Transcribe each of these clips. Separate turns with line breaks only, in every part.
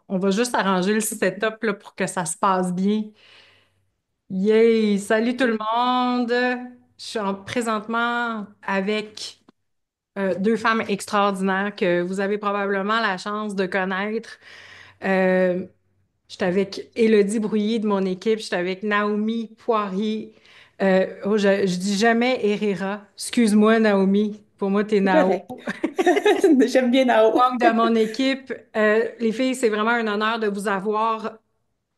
On va juste arranger le setup là, pour que ça se passe bien. Yay! Salut tout le monde! Présentement avec deux femmes extraordinaires que vous avez probablement la chance de connaître. Euh, J'étais avec Élodie Brouilly de mon équipe, j'étais avec Naomi Poirier. Je dis jamais Herrera. Excuse-moi, Naomi. Pour moi, t'es
C'est
Nao.
correct. J'aime bien Nao.
Donc, de mon équipe, les filles, c'est vraiment un honneur de vous avoir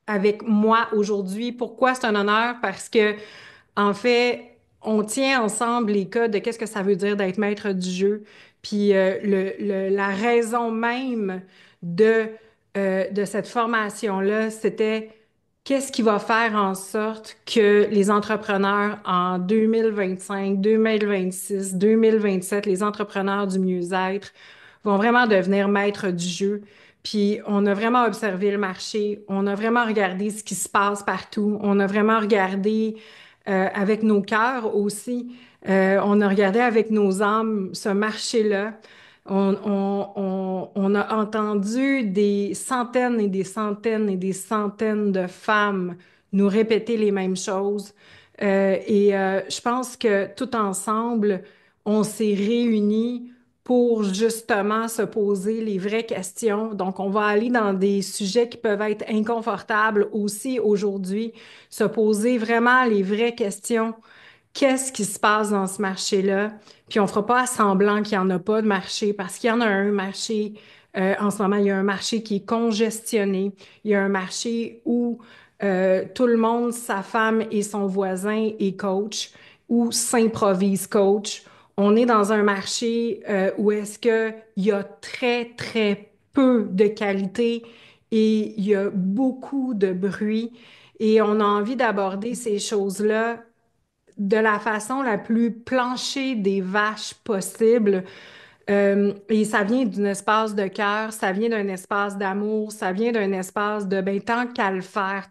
avec moi aujourd'hui. Pourquoi c'est un honneur? Parce que, en fait, on tient ensemble les codes de qu'est-ce que ça veut dire d'être maître du jeu. Puis la raison même de, de cette formation-là, c'était qu'est-ce qui va faire en sorte que les entrepreneurs en 2025, 2026, 2027, les entrepreneurs du mieux-être vont vraiment devenir maîtres du jeu. Puis on a vraiment observé le marché, on a vraiment regardé ce qui se passe partout, on a vraiment regardé avec nos cœurs aussi, on a regardé avec nos âmes ce marché-là. On a entendu des centaines et des centaines et des centaines de femmes nous répéter les mêmes choses. Je pense que tout ensemble, on s'est réunis pour justement se poser les vraies questions. Donc, on va aller dans des sujets qui peuvent être inconfortables aussi aujourd'hui, se poser vraiment les vraies questions. Qu'est-ce qui se passe dans ce marché-là? Puis on fera pas semblant qu'il n'y en a pas de marché parce qu'il y en a un marché. En ce moment, il y a un marché qui est congestionné. Il y a un marché où tout le monde, sa femme et son voisin est coach ou s'improvise coach. On est dans un marché où est-ce qu'il y a très, très peu de qualité et il y a beaucoup de bruit. Et on a envie d'aborder ces choses-là de la façon la plus planchée des vaches possible. Et ça vient d'un espace de cœur, ça vient d'un espace d'amour, ça vient d'un espace de, ben, tant qu'à le faire,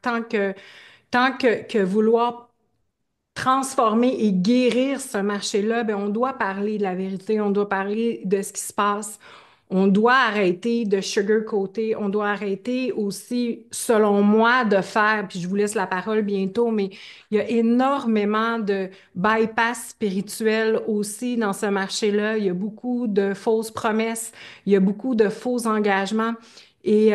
que vouloir transformer et guérir ce marché-là, ben, on doit parler de la vérité, on doit parler de ce qui se passe. On doit arrêter de sugarcoater, on doit arrêter aussi, selon moi, de faire, puis je vous laisse la parole bientôt, mais il y a énormément de bypass spirituel aussi dans ce marché-là. Il y a beaucoup de fausses promesses, il y a beaucoup de faux engagements. Et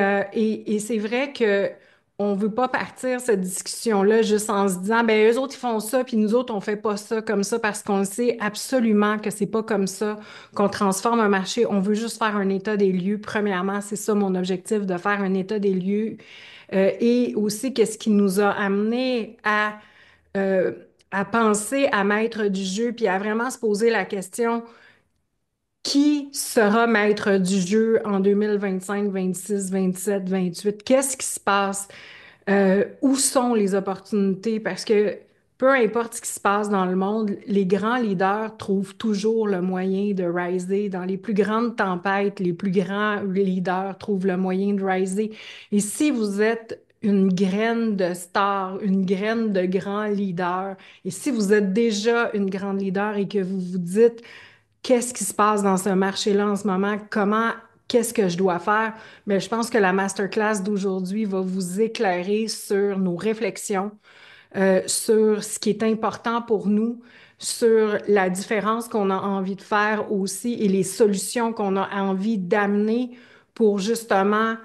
c'est vrai que on veut pas partir cette discussion-là juste en se disant, ben eux autres, ils font ça, puis nous autres, on fait pas ça comme ça parce qu'on sait absolument que c'est pas comme ça qu'on transforme un marché. On veut juste faire un état des lieux. Premièrement, c'est ça mon objectif, de faire un état des lieux. Et aussi, qu'est-ce qui nous a amené euh, à penser à maître du jeu, puis à vraiment se poser la question, qui sera maître du jeu en 2025, 26, 27, 28? Qu'est-ce qui se passe? Où sont les opportunités? Parce que peu importe ce qui se passe dans le monde, les grands leaders trouvent toujours le moyen de riser. Dans les plus grandes tempêtes, les plus grands leaders trouvent le moyen de riser. Et si vous êtes une graine de star, une graine de grand leader, et si vous êtes déjà une grande leader et que vous vous dites, qu'est-ce qui se passe dans ce marché-là en ce moment? Qu'est-ce que je dois faire? Mais je pense que la masterclass d'aujourd'hui va vous éclairer sur nos réflexions, sur ce qui est important pour nous, sur la différence qu'on a envie de faire aussi et les solutions qu'on a envie d'amener pour justement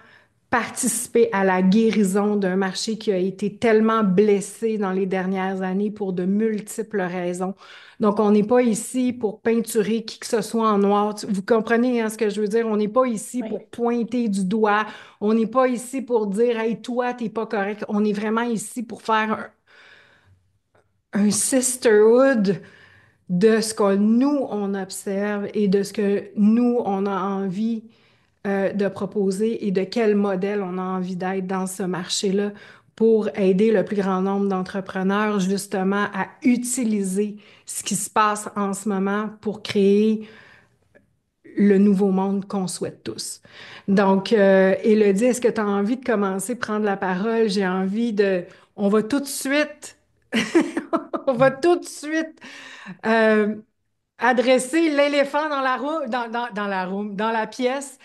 participer à la guérison d'un marché qui a été tellement blessé dans les dernières années pour de multiples raisons. Donc, on n'est pas ici pour peinturer qui que ce soit en noir. Vous comprenez, hein, ce que je veux dire? On n'est pas ici
Oui.
pour pointer du doigt. On n'est pas ici pour dire, hey, toi, t'es pas correct. On est vraiment ici pour faire un sisterhood de ce que nous, on observe et de ce que nous, on a envie de proposer et de quel modèle on a envie d'être dans ce marché-là pour aider le plus grand nombre d'entrepreneurs justement à utiliser ce qui se passe en ce moment pour créer le nouveau monde qu'on souhaite tous. Donc, Élodie, est-ce que tu as envie de commencer, prendre la parole? J'ai envie de... On va tout de suite, on va tout de suite euh, adresser l'éléphant dans la roue, dans la room, dans la pièce.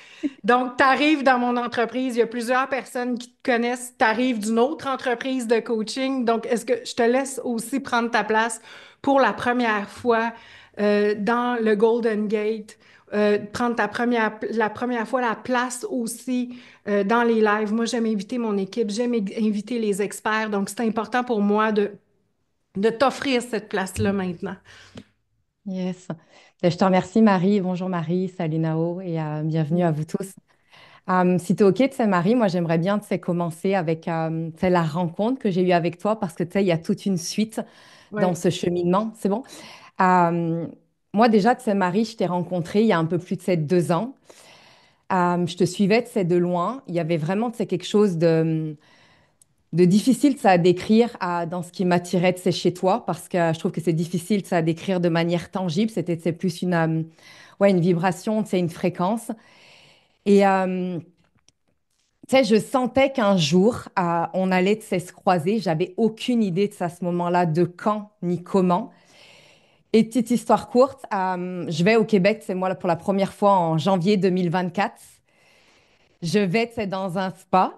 Donc, tu arrives dans mon entreprise, il y a plusieurs personnes qui te connaissent, tu arrives d'une autre entreprise de coaching. Donc, est-ce que je te laisse aussi prendre ta place pour la première fois dans le Golden Gate, prendre la première fois la place aussi dans les lives. Moi, j'aime inviter mon équipe, j'aime inviter les experts. Donc, c'est important pour moi de t'offrir cette place-là maintenant.
Yes. Je te remercie, Marie. Bonjour, Marie. Salut, Nao. Et bienvenue à vous tous. Si tu es OK, tu sais, Marie, moi, j'aimerais bien, tu sais, commencer avec tu sais, la rencontre que j'ai eue avec toi parce que, tu sais, il y a toute une suite dans
Oui.
ce cheminement. C'est bon? Euh, Moi, déjà, tu sais, Marie, je t'ai rencontrée il y a un peu plus de 2 ans. Je te suivais, tu sais, de loin. Il y avait vraiment, tu sais, quelque chose de difficile, ça, à décrire dans ce qui m'attirait, tu sais, chez toi parce que je trouve que c'est difficile, ça, à décrire de manière tangible. C'était, c'est plus ouais, une vibration, tu sais, une fréquence. Et tu sais, je sentais qu'un jour, on allait, tu sais, se croiser. J'avais aucune idée de ça, à ce moment-là, de quand ni comment. Et petite histoire courte, je vais au Québec, c'est moi là, pour la première fois en janvier 2024. Je vais, tu sais, dans un spa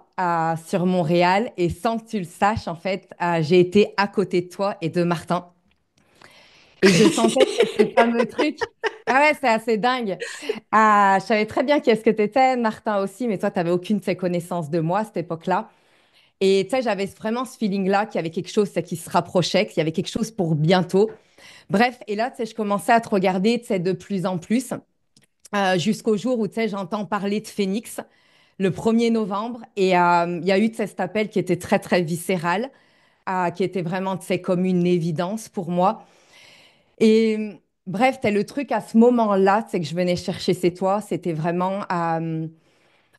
sur Montréal et sans que tu le saches, en fait, j'ai été à côté de toi et de Martin. Et je sentais que ce fameux truc. Ah ouais, c'est assez dingue. Je savais très bien qui est-ce que tu étais, Martin aussi, mais toi, tu n'avais aucune de ces connaissances de moi à cette époque-là. Et tu sais, j'avais vraiment ce feeling-là qu'il y avait quelque chose tu sais, qui se rapprochait, qu'il y avait quelque chose pour bientôt. Bref, et là, tu sais, je commençais à te regarder tu sais, de plus en plus, jusqu'au jour où tu sais, j'entends parler de Phoenix le 1er novembre. Et il y a eu tu sais, cet appel qui était très, très viscéral, qui était vraiment tu sais, comme une évidence pour moi. Et bref, le truc à ce moment-là, c'est que je venais chercher chez toi, c'était vraiment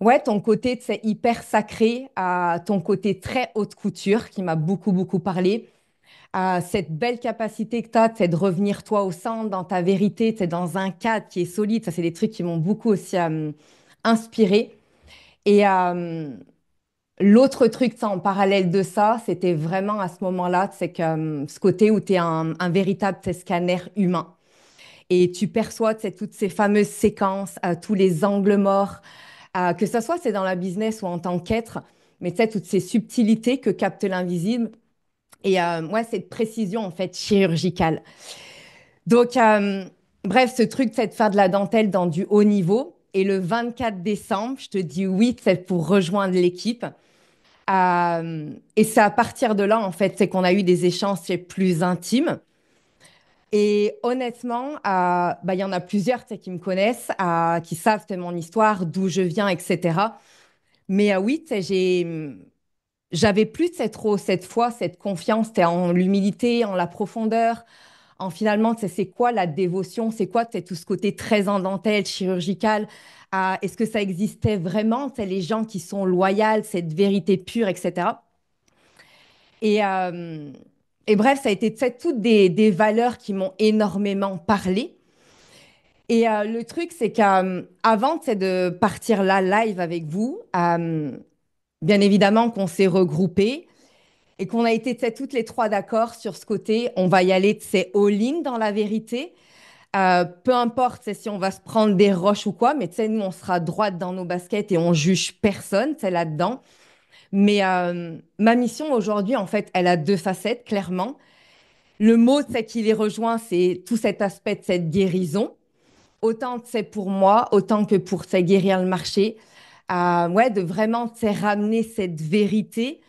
ouais, ton côté hyper sacré, ton côté très haute couture qui m'a beaucoup, beaucoup parlé. Cette belle capacité que tu as de revenir toi au centre, dans ta vérité, dans un cadre qui est solide. Ça, c'est des trucs qui m'ont beaucoup aussi inspiré. Et l'autre truc en parallèle de ça, c'était vraiment à ce moment-là, c'est que ce côté où tu es un véritable scanner humain. Et tu perçois toutes ces fameuses séquences, tous les angles morts, que ce soit c'est dans la business ou en tant qu'être, mais tu sais, toutes ces subtilités que capte l'invisible. Et ouais, cette précision en fait chirurgicale. Donc, bref, ce truc, c'est de faire de la dentelle dans du haut niveau. Et le 24 décembre, je te dis oui, c'est pour rejoindre l'équipe. Et c'est à partir de là, en fait, c'est qu'on a eu des échanges c'est, plus intimes. Et honnêtement, bah, il y en a plusieurs tu sais, qui me connaissent, qui savent tu sais, mon histoire, d'où je viens, etc. Mais oui, tu sais, j'avais plus tu sais, trop cette foi, cette confiance tu sais, en l'humilité, en la profondeur, en finalement, tu sais, c'est quoi la dévotion, c'est quoi tu sais, tout ce côté très en dentelle, chirurgical. Est-ce que ça existait vraiment, tu sais, les gens qui sont loyaux, cette vérité pure, etc. Et, euh, et bref, ça a été tu sais, toutes des valeurs qui m'ont énormément parlé. Et le truc, c'est qu'avant tu sais, de partir là live avec vous, bien évidemment qu'on s'est regroupés et qu'on a été tu sais, toutes les trois d'accord sur ce côté, on va y aller tu sais, all-in dans la vérité. Peu importe tu sais, si on va se prendre des roches ou quoi, mais tu sais, nous, on sera droite dans nos baskets et on juge personne tu sais, là-dedans. Mais ma mission aujourd'hui, en fait, elle a deux facettes, clairement. Le mot tu sais, qui les rejoint, c'est tout cet aspect de cette guérison. Autant c'est pour moi, autant que pour tu sais, guérir le marché. Ouais, de vraiment tu sais, ramener cette vérité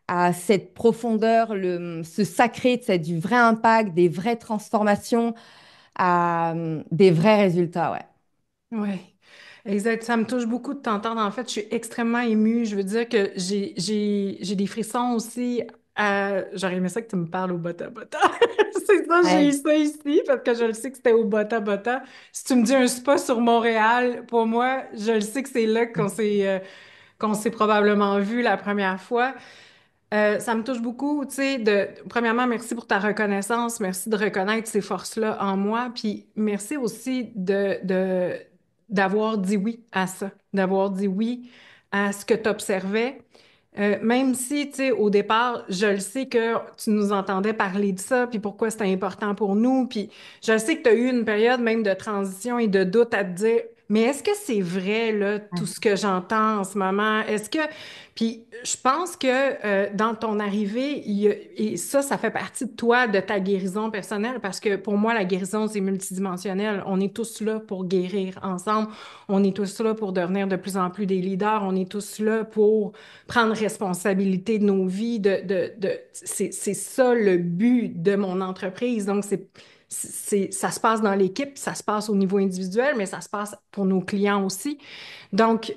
à cette profondeur, ce sacré, tu sais, du vrai impact, des vraies transformations, des vrais résultats, ouais.
Oui, exact. Ça me touche beaucoup de t'entendre. En fait, je suis extrêmement émue. Je veux dire que j'ai des frissons aussi. J'aurais aimé ça que tu me parles au Bota Bota. C'est ça, j'ai eu
Ouais.
ça ici parce que je le sais que c'était au Bota Bota. Si tu me dis un spa sur Montréal, pour moi, je le sais que c'est là qu'on s'est probablement vu la première fois. Ça me touche beaucoup, tu sais, premièrement, merci pour ta reconnaissance, merci de reconnaître ces forces-là en moi, puis merci aussi d'avoir dit oui à ça, d'avoir dit oui à ce que tu observais, Même si, tu sais, au départ, je le sais que tu nous entendais parler de ça, puis pourquoi c'était important pour nous, puis je sais que tu as eu une période même de transition et de doute à te dire, mais est-ce que c'est vrai, là, tout ce que j'entends en ce moment? Est-ce que... Puis je pense que dans ton arrivée, et ça fait partie de toi, de ta guérison personnelle, parce que pour moi, la guérison, c'est multidimensionnel. On est tous là pour guérir ensemble. On est tous là pour devenir de plus en plus des leaders. On est tous là pour prendre responsabilité de nos vies, c'est ça le but de mon entreprise. Donc, ça se passe dans l'équipe, ça se passe au niveau individuel, mais ça se passe pour nos clients aussi. Donc,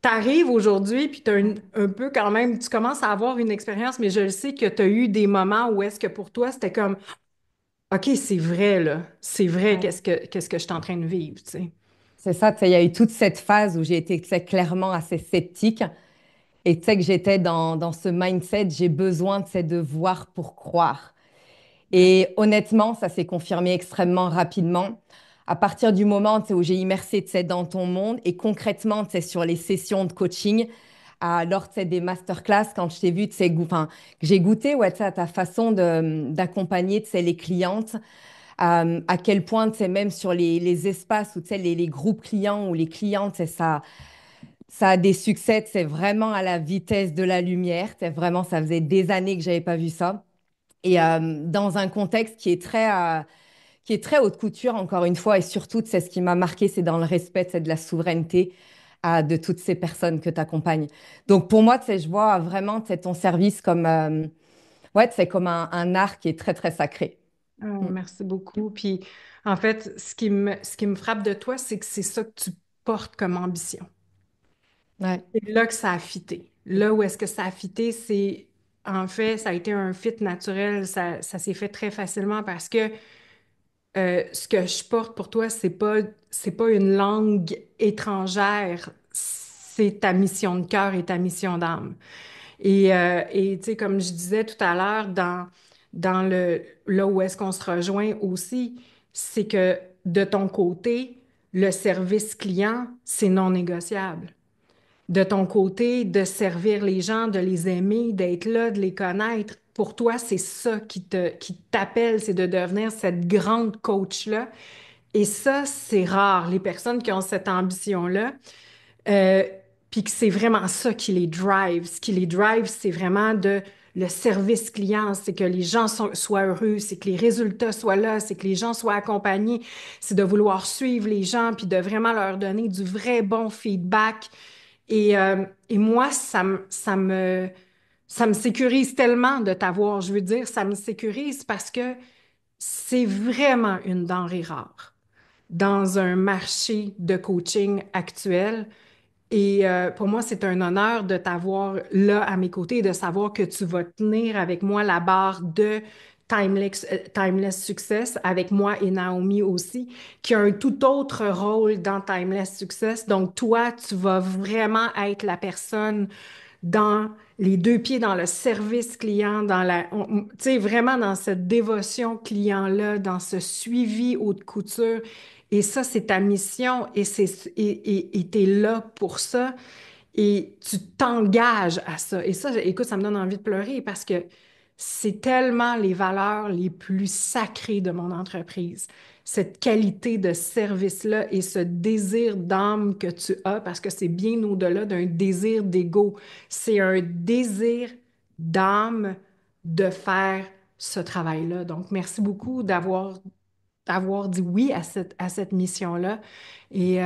tu arrives aujourd'hui, puis tu as un peu quand même, tu commences à avoir une expérience, mais je le sais que tu as eu des moments où est-ce que pour toi, c'était comme, OK, c'est vrai, là, c'est vrai,
Ouais.
qu'est-ce que je suis en train de vivre, tu sais.
C'est ça, tu sais, il y a eu toute cette phase où j'ai été, tu sais, clairement assez sceptique. Et tu sais que j'étais dans ce mindset, j'ai besoin, tu sais, de voir pour croire.
Ouais.
Et honnêtement, ça s'est confirmé extrêmement rapidement. À partir du moment, tu sais, où j'ai immersé, tu sais, dans ton monde et concrètement, tu sais, sur les sessions de coaching, lors, tu sais, des masterclass, quand je t'ai vu, tu sais, enfin, que j'ai goûté, ouais, tu sais, à ta façon d'accompagner, tu sais, les clientes, à quel point, tu sais, même sur les espaces où, tu sais, les groupes clients ou les clientes, tu sais, ça a des succès, c'est vraiment à la vitesse de la lumière. C'est vraiment, ça faisait des années que j'avais pas vu ça. Et dans un contexte qui est très haute couture, encore une fois, et surtout, c'est ce qui m'a marqué, c'est dans le respect, c'est de la souveraineté de toutes ces personnes que tu accompagnes. Donc pour moi, tu sais, je vois vraiment tu sais, ton service comme, ouais, c'est comme un art qui est très, très sacré.
Oh,
Mm.
merci beaucoup. Puis, en fait, ce qui me frappe de toi, c'est que c'est ça que tu portes comme ambition.
Ouais.
C'est là que ça a fité. Là où est-ce que ça a fité, c'est, en fait, ça a été un fit naturel. Ça s'est fait très facilement parce que ce que je porte pour toi, c'est pas une langue étrangère. C'est ta mission de cœur et ta mission d'âme. Et tu sais, comme je disais tout à l'heure, là où est-ce qu'on se rejoint aussi, c'est que de ton côté, le service client, c'est non négociable. De ton côté, de servir les gens, de les aimer, d'être là, de les connaître, pour toi, c'est ça qui t'appelle, c'est de devenir cette grande coach-là. Et ça, c'est rare, les personnes qui ont cette ambition-là. Euh, Puis que c'est vraiment ça qui les drive. Ce qui les drive, c'est vraiment le service client, c'est que les gens soient heureux, c'est que les résultats soient là, c'est que les gens soient accompagnés, c'est de vouloir suivre les gens, puis de vraiment leur donner du vrai bon feedback. Et moi, ça me sécurise tellement de t'avoir. Je veux dire, ça me sécurise parce que c'est vraiment une denrée rare dans un marché de coaching actuel. Et pour moi, c'est un honneur de t'avoir là à mes côtés et de savoir que tu vas tenir avec moi la barre de Timeless Success, avec moi et Naomi aussi, qui a un tout autre rôle dans Timeless Success. Donc, toi, tu vas vraiment être la personne dans les deux pieds dans le service client, tu sais, vraiment dans cette dévotion client-là, dans ce suivi haute couture. Et ça, c'est ta mission et t'es là pour ça et tu t'engages à ça. Et ça, écoute, ça me donne envie de pleurer parce que c'est tellement les valeurs les plus sacrées de mon entreprise. Cette qualité de service-là et ce désir d'âme que tu as, parce que c'est bien au-delà d'un désir d'ego, c'est un désir d'âme de faire ce travail-là. Donc, merci beaucoup d'avoir dit oui à cette mission-là. Et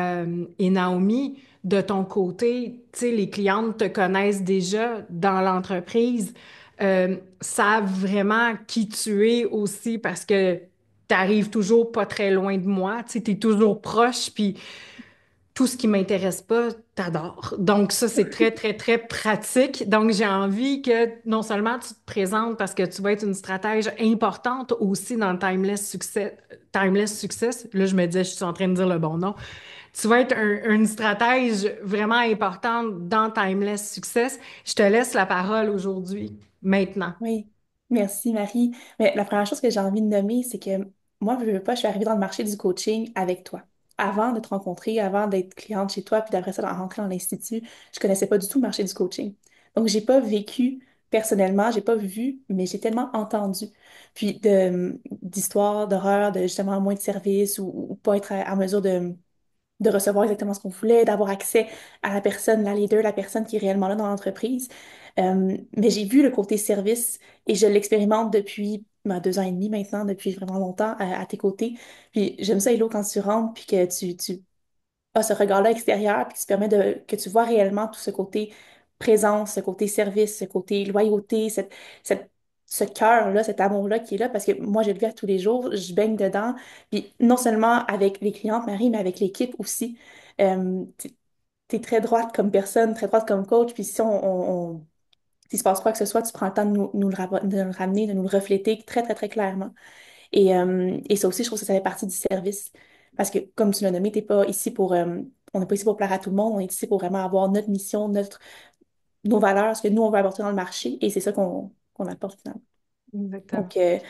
Naomi, de ton côté, tu sais, les clientes te connaissent déjà dans l'entreprise, savent vraiment qui tu es aussi parce que tu arrives toujours pas très loin de moi, tu sais, tu es toujours proche, puis tout ce qui m'intéresse pas, t'adores. Donc ça, c'est très, très, très pratique. Donc j'ai envie que non seulement tu te présentes parce que tu vas être une stratège importante aussi dans le Timeless Success. Là, je me disais, je suis en train de dire le bon nom. Tu vas être une stratège vraiment importante dans Timeless Success. Je te laisse la parole aujourd'hui, maintenant.
Oui, merci Marie. Mais la première chose que j'ai envie de nommer, c'est que moi, je veux pas, je suis arrivée dans le marché du coaching avec toi. Avant de te rencontrer, avant d'être cliente chez toi, puis d'après ça, de rentrer dans l'institut, je connaissais pas du tout le marché du coaching. Donc, j'ai pas vécu personnellement, j'ai pas vu, mais j'ai tellement entendu. Puis d'histoires, d'horreurs, de justement moins de services ou pas être à mesure de recevoir exactement ce qu'on voulait, d'avoir accès à la personne, la leader, la personne qui est réellement là dans l'entreprise. Mais j'ai vu le côté service et je l'expérimente depuis 2 ans et demi maintenant, depuis vraiment longtemps à tes côtés. Puis j'aime ça, Hello, quand tu rentres, puis que tu ce regard-là extérieur, puis qui te permet que tu vois réellement tout ce côté présence, ce côté service, ce côté loyauté, ce cœur-là, cet amour-là qui est là, parce que moi, je le vis à tous les jours, je baigne dedans, puis non seulement avec les clientes, Marie, mais avec l'équipe aussi. T'es très droite comme personne, très droite comme coach, puis si s'il se passe quoi que ce soit, tu prends le temps de nous le ramener, de nous le refléter très, très, très clairement. Et ça aussi, je trouve que ça fait partie du service. Parce que, comme tu l'as nommé, t'es pas ici pour, on n'est pas ici pour plaire à tout le monde, on est ici pour vraiment avoir notre mission, nos valeurs, ce que nous, on veut apporter dans le marché, et c'est ça qu'on apporte finalement.
Exactement.
Donc, ouais,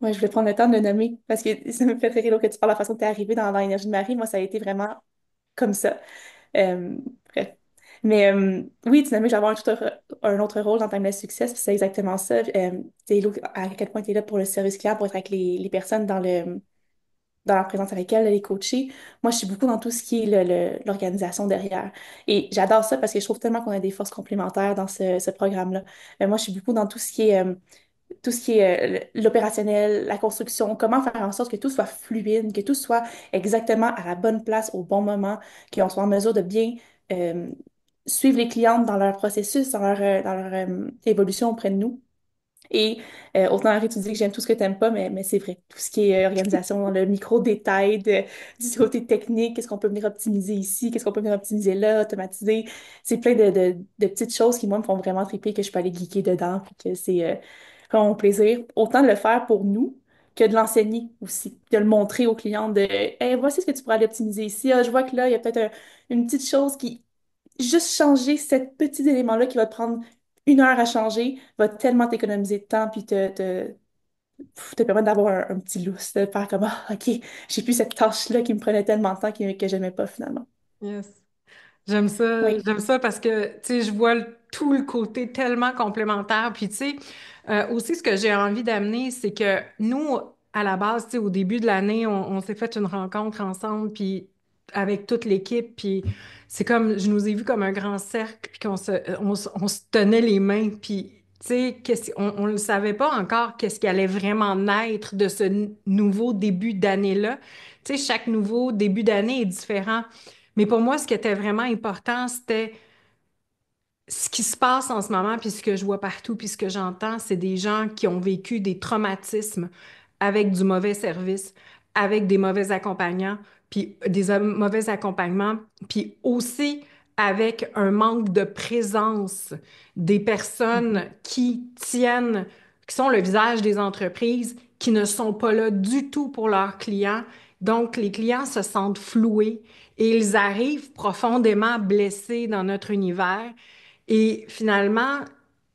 je voulais prendre le temps de le nommer parce que ça me fait très rire que tu parles de la façon que tu es arrivée dans l'énergie de Marie. Moi, ça a été vraiment comme ça. Euh, Bref. Mais oui, tu nommais, je vais avoir un autre rôle dans Timeless Success, puis c'est exactement ça. À quel point tu es là pour le service client, pour être avec les personnes dans leur présence avec elles, les coacher. Moi, je suis beaucoup dans tout ce qui est l'organisation derrière. Et j'adore ça parce que je trouve tellement qu'on a des forces complémentaires dans ce programme-là. Moi, je suis beaucoup dans tout ce qui est l'opérationnel, la construction, comment faire en sorte que tout soit fluide, que tout soit exactement à la bonne place au bon moment, qu'on soit en mesure de bien euh, suivre les clientes dans leur processus, dans leur évolution auprès de nous. Et autant Harry, tu dis que j'aime tout ce que tu n'aimes pas, mais c'est vrai. Tout ce qui est organisation dans le micro-détail du côté technique, qu'est-ce qu'on peut venir optimiser ici, qu'est-ce qu'on peut venir optimiser là, automatiser. C'est plein de petites choses qui, moi, me font vraiment triper, que je peux aller geeker dedans, puis que c'est vraiment mon plaisir. Autant de le faire pour nous que de l'enseigner aussi, de le montrer aux clients de hey, voici ce que tu pourrais aller optimiser ici. Ah, je vois que là, il y a peut-être une petite chose qui juste changer cet petit élément-là qui va te prendre 1 heure à changer, va tellement t'économiser de temps puis te permettre d'avoir un petit lousse, de faire comme, ah, OK, j'ai plus cette tâche-là qui me prenait tellement de temps que j'aimais pas finalement.
Yes.
Oui.
J'aime ça parce que, tu sais, je vois tout le côté tellement complémentaire. Puis, tu sais, aussi, ce que j'ai envie d'amener, c'est que nous, à la base, tu sais, au début de l'année, on s'est fait une rencontre ensemble, puis avec toute l'équipe, puis c'est comme, je nous ai vus comme un grand cercle, puis on se tenait les mains, puis, tu sais, on ne savait pas encore qu'est-ce qui allait vraiment naître de ce nouveau début d'année-là. Tu sais, chaque nouveau début d'année est différent. Mais pour moi, ce qui était vraiment important, c'était ce qui se passe en ce moment, puis ce que je vois partout, puis ce que j'entends, c'est des gens qui ont vécu des traumatismes avec du mauvais service, avec des mauvais accompagnants, puis mauvais accompagnements, puis aussi avec un manque de présence des personnes
Mhm.
qui tiennent, qui sont le visage des entreprises, qui ne sont pas là du tout pour leurs clients. Donc, les clients se sentent floués et ils arrivent profondément blessés dans notre univers. Et finalement,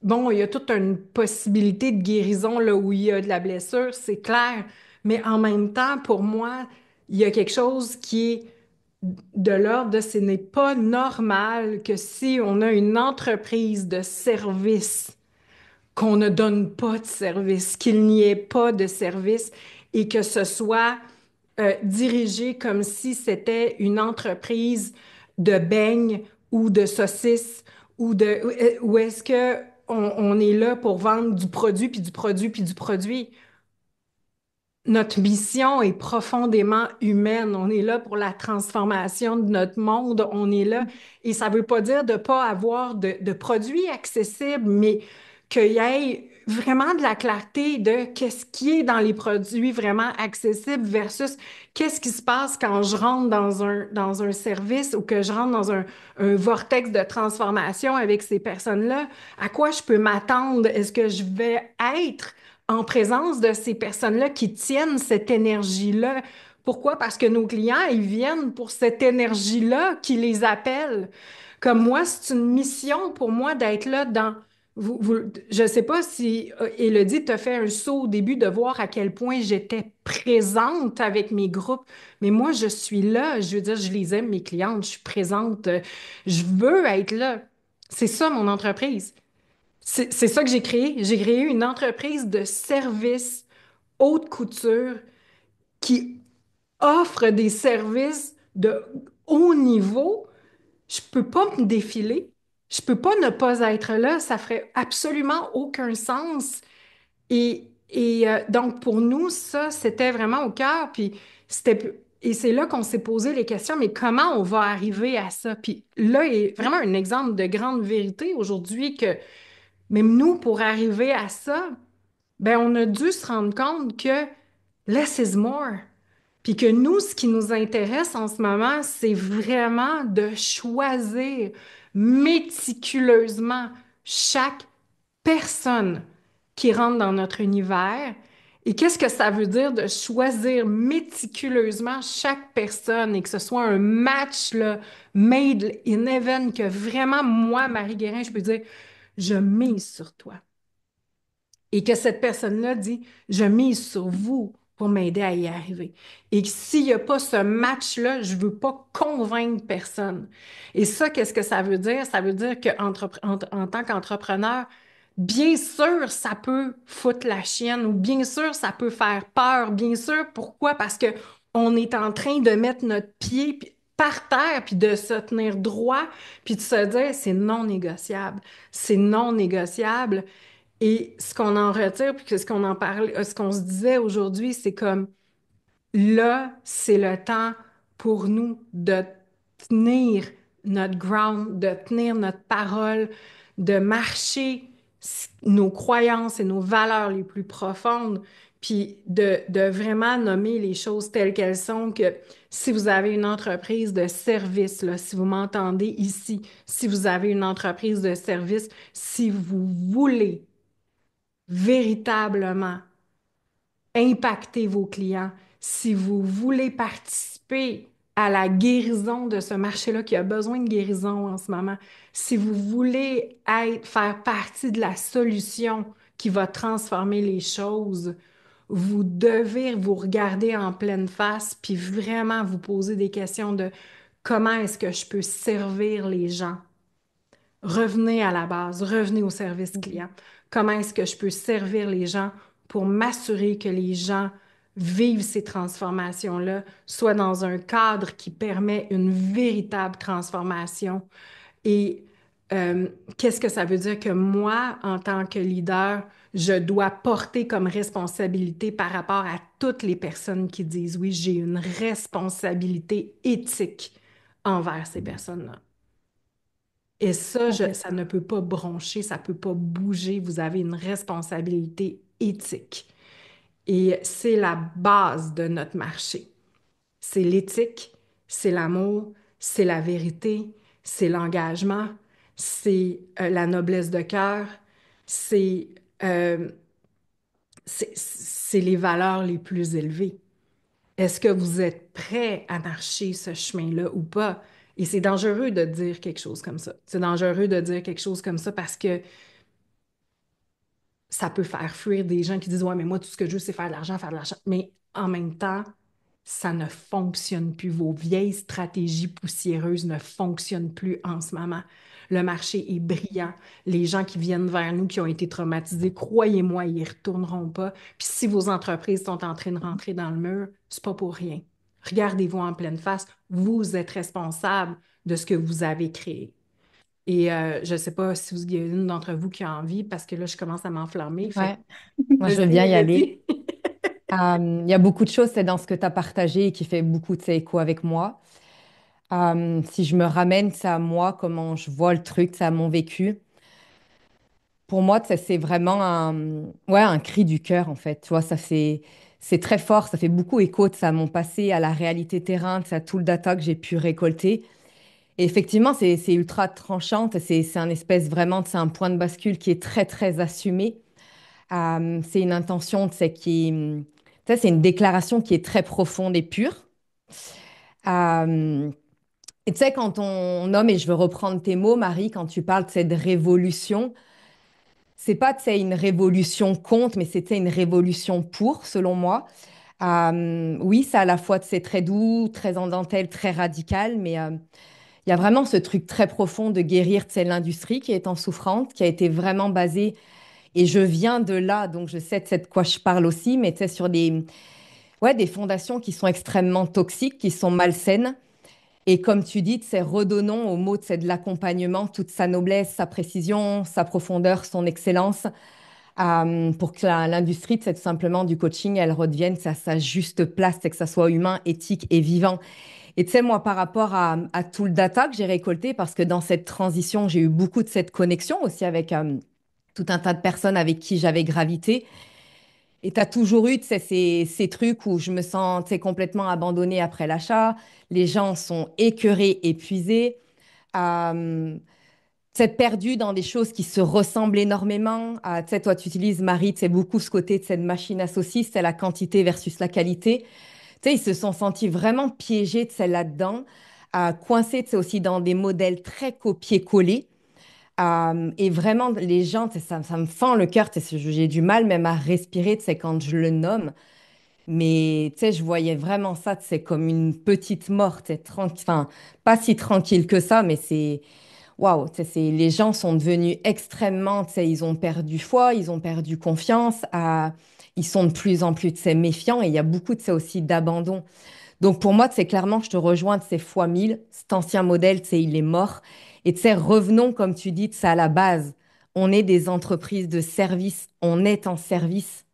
bon, il y a toute une possibilité de guérison là où il y a de la blessure, c'est clair. Mais en même temps, pour moi, il y a quelque chose qui est de l'ordre de ce n'est pas normal que si on a une entreprise de service, qu'on ne donne pas de service, qu'il n'y ait pas de service et que ce soit dirigé comme si c'était une entreprise de beignes ou de saucisses ou est-ce que on est là pour vendre du produit puis du produit puis du produit. Notre mission est profondément humaine. On est là pour la transformation de notre monde. On est là. Et ça ne veut pas dire de ne pas avoir de produits accessibles, mais qu'il y ait vraiment de la clarté de qu'est-ce qui est dans les produits vraiment accessibles versus qu'est-ce qui se passe quand je rentre dans un service ou que je rentre dans un vortex de transformation avec ces personnes-là. À quoi je peux m'attendre? Est-ce que je vais être en présence de ces personnes-là qui tiennent cette énergie-là? Pourquoi? Parce que nos clients, ils viennent pour cette énergie-là qui les appelle. Comme moi, c'est une mission pour moi d'être là dans... je ne sais pas si Élodie t'a fait un saut au début de voir à quel point j'étais présente avec mes groupes, mais moi, je suis là. Je veux dire, je les aime, mes clientes, je suis présente. Je veux être là. C'est ça, mon entreprise. C'est ça que j'ai créé. J'ai créé une entreprise de services haute couture qui offre des services de haut niveau. Je peux pas me défiler. Je peux pas ne pas être là. Ça ferait absolument aucun sens. Donc, pour nous, ça, c'était vraiment au cœur. Et c'est là qu'on s'est posé les questions, mais comment on va arriver à ça? Puis là est vraiment un exemple de grande vérité aujourd'hui que même nous, pour arriver à ça, ben, on a dû se rendre compte que less is more. Puis que nous, ce qui nous intéresse en ce moment, c'est vraiment de choisir méticuleusement chaque personne qui rentre dans notre univers. Et qu'est-ce que ça veut dire de choisir méticuleusement chaque personne et que ce soit un match là, made in heaven que vraiment, moi, Marie Guérin, je peux dire, je mise sur toi et que cette personne-là dit, je mise sur vous pour m'aider à y arriver. Et que s'il n'y a pas ce match-là, je ne veux pas convaincre personne. Et ça, qu'est-ce que ça veut dire? Ça veut dire en tant qu'entrepreneur, bien sûr, ça peut foutre la chienne ou bien sûr, ça peut faire peur. Bien sûr, pourquoi? Parce que on est en train de mettre notre pied par terre, puis de se tenir droit, puis de se dire, c'est non négociable. C'est non négociable. Et ce qu'on en retire, puis que ce qu'on en parle, ce qu'on se disait aujourd'hui, c'est comme là, c'est le temps pour nous de tenir notre ground, de tenir notre parole, de marcher nos croyances et nos valeurs les plus profondes, puis de vraiment nommer les choses telles qu'elles sont, que si vous avez une entreprise de service, là, si vous m'entendez ici, si vous avez une entreprise de service, si vous voulez véritablement impacter vos clients, si vous voulez participer à la guérison de ce marché-là qui a besoin de guérison en ce moment, si vous voulez faire partie de la solution qui va transformer les choses, vous devez vous regarder en pleine face puis vraiment vous poser des questions de comment est-ce que je peux servir les gens. Revenez à la base, revenez au service client. Comment est-ce que je peux servir les gens pour m'assurer que les gens vivent ces transformations-là, soit dans un cadre qui permet une véritable transformation. Et qu'est-ce que ça veut dire que moi, en tant que leader, je dois porter comme responsabilité par rapport à toutes les personnes qui disent oui, j'ai une responsabilité éthique envers ces personnes-là. Et ça, ça
Complètement.
ne peut pas broncher, ça ne peut pas bouger. Vous avez une responsabilité éthique. Et c'est la base de notre marché. C'est l'éthique, c'est l'amour, c'est la vérité, c'est l'engagement, c'est la noblesse de cœur, c'est euh, c'est les valeurs les plus élevées. Est-ce que vous êtes prêt à marcher ce chemin-là ou pas? Et c'est dangereux de dire quelque chose comme ça. C'est dangereux de dire quelque chose comme ça parce que ça peut faire fuir des gens qui disent, ouais, mais moi, tout ce que je veux, c'est faire de l'argent, faire de l'argent. Mais en même temps, ça ne fonctionne plus. Vos vieilles stratégies poussiéreuses ne fonctionnent plus en ce moment. Le marché est brillant. Les gens qui viennent vers nous, qui ont été traumatisés, croyez-moi, ils n'y retourneront pas. Puis si vos entreprises sont en train de rentrer dans le mur, c'est pas pour rien. Regardez-vous en pleine face. Vous êtes responsable de ce que vous avez créé. Et je ne sais pas si il y a une d'entre vous qui a envie, parce que là, je commence à m'enflammer. Fait que
Ouais, moi je veux bien
vas-y,
y aller.
vas-y.
Il y a beaucoup de choses, c'est dans ce que tu as partagé et qui fait beaucoup de écho avec moi. Si je me ramène ça à moi, comment je vois le truc, ça à mon vécu, pour moi, ça, c'est vraiment ouais, un cri du cœur, en fait. Tu vois, c'est très fort, ça fait beaucoup écho de ça à mon passé, à la réalité terrain, de ça, tout le data que j'ai pu récolter. Et effectivement, c'est ultra tranchante, c'est un espèce vraiment, c'est un point de bascule qui est très, très assumé. C'est une intention, tu sais, c'est une déclaration qui est très profonde et pure. Euh, et tu sais, quand on nomme, et je veux reprendre tes mots, Marie, quand tu parles de cette révolution, c'est pas, tu sais, une révolution contre, mais c'était une révolution pour, selon moi. Oui, c'est à la fois, c'est très doux, très en dentelle, très radical, mais il y a vraiment ce truc très profond de guérir, tu sais, l'industrie qui est en souffrance, qui a été vraiment basée, et je viens de là, donc je sais, tu sais, de quoi je parle aussi, mais tu sais, sur ouais, des fondations qui sont extrêmement toxiques, qui sont malsaines. Et comme tu dis, c'est redonnons au mot, c'est de l'accompagnement, toute sa noblesse, sa précision, sa profondeur, son excellence, pour que l'industrie, c'est tout simplement du coaching, elle redevienne à sa juste place, c'est que ça soit humain, éthique et vivant. Et tu sais, moi, par rapport à tout le data que j'ai récolté, parce que dans cette transition, j'ai eu beaucoup de cette connexion aussi avec tout un tas de personnes avec qui j'avais gravité. Et tu as toujours eu, tu sais, ces trucs où je me sens, tu sais, complètement abandonnée après l'achat. Les gens sont écœurés, épuisés. Euh, Tu sais, perdus dans des choses qui se ressemblent énormément. Tu sais, toi, tu utilises, Marie, tu sais, beaucoup ce côté de cette machine à saucisses, c'est la quantité versus la qualité. Tu sais, ils se sont sentis vraiment piégés de celle là-dedans, coincés, tu sais, aussi dans des modèles très copiés-collés. Et vraiment, les gens, tu sais, ça me fend le cœur. Tu sais, j'ai du mal même à respirer, tu sais, quand je le nomme. Mais tu sais, je voyais vraiment ça, tu sais, comme une petite mort, tu sais, enfin, pas si tranquille que ça, mais c'est waouh, tu sais, les gens sont devenus extrêmement, tu sais, ils ont perdu foi, ils ont perdu confiance, ils sont de plus en plus, tu sais, méfiants et il y a beaucoup, tu sais, aussi d'abandon. Donc pour moi, c'est clairement, je te rejoins de ces fois mille. Cet ancien modèle, tu sais, il est mort. Et tu sais, revenons, comme tu dis, de ça à la base. On est des entreprises de service, on est en service.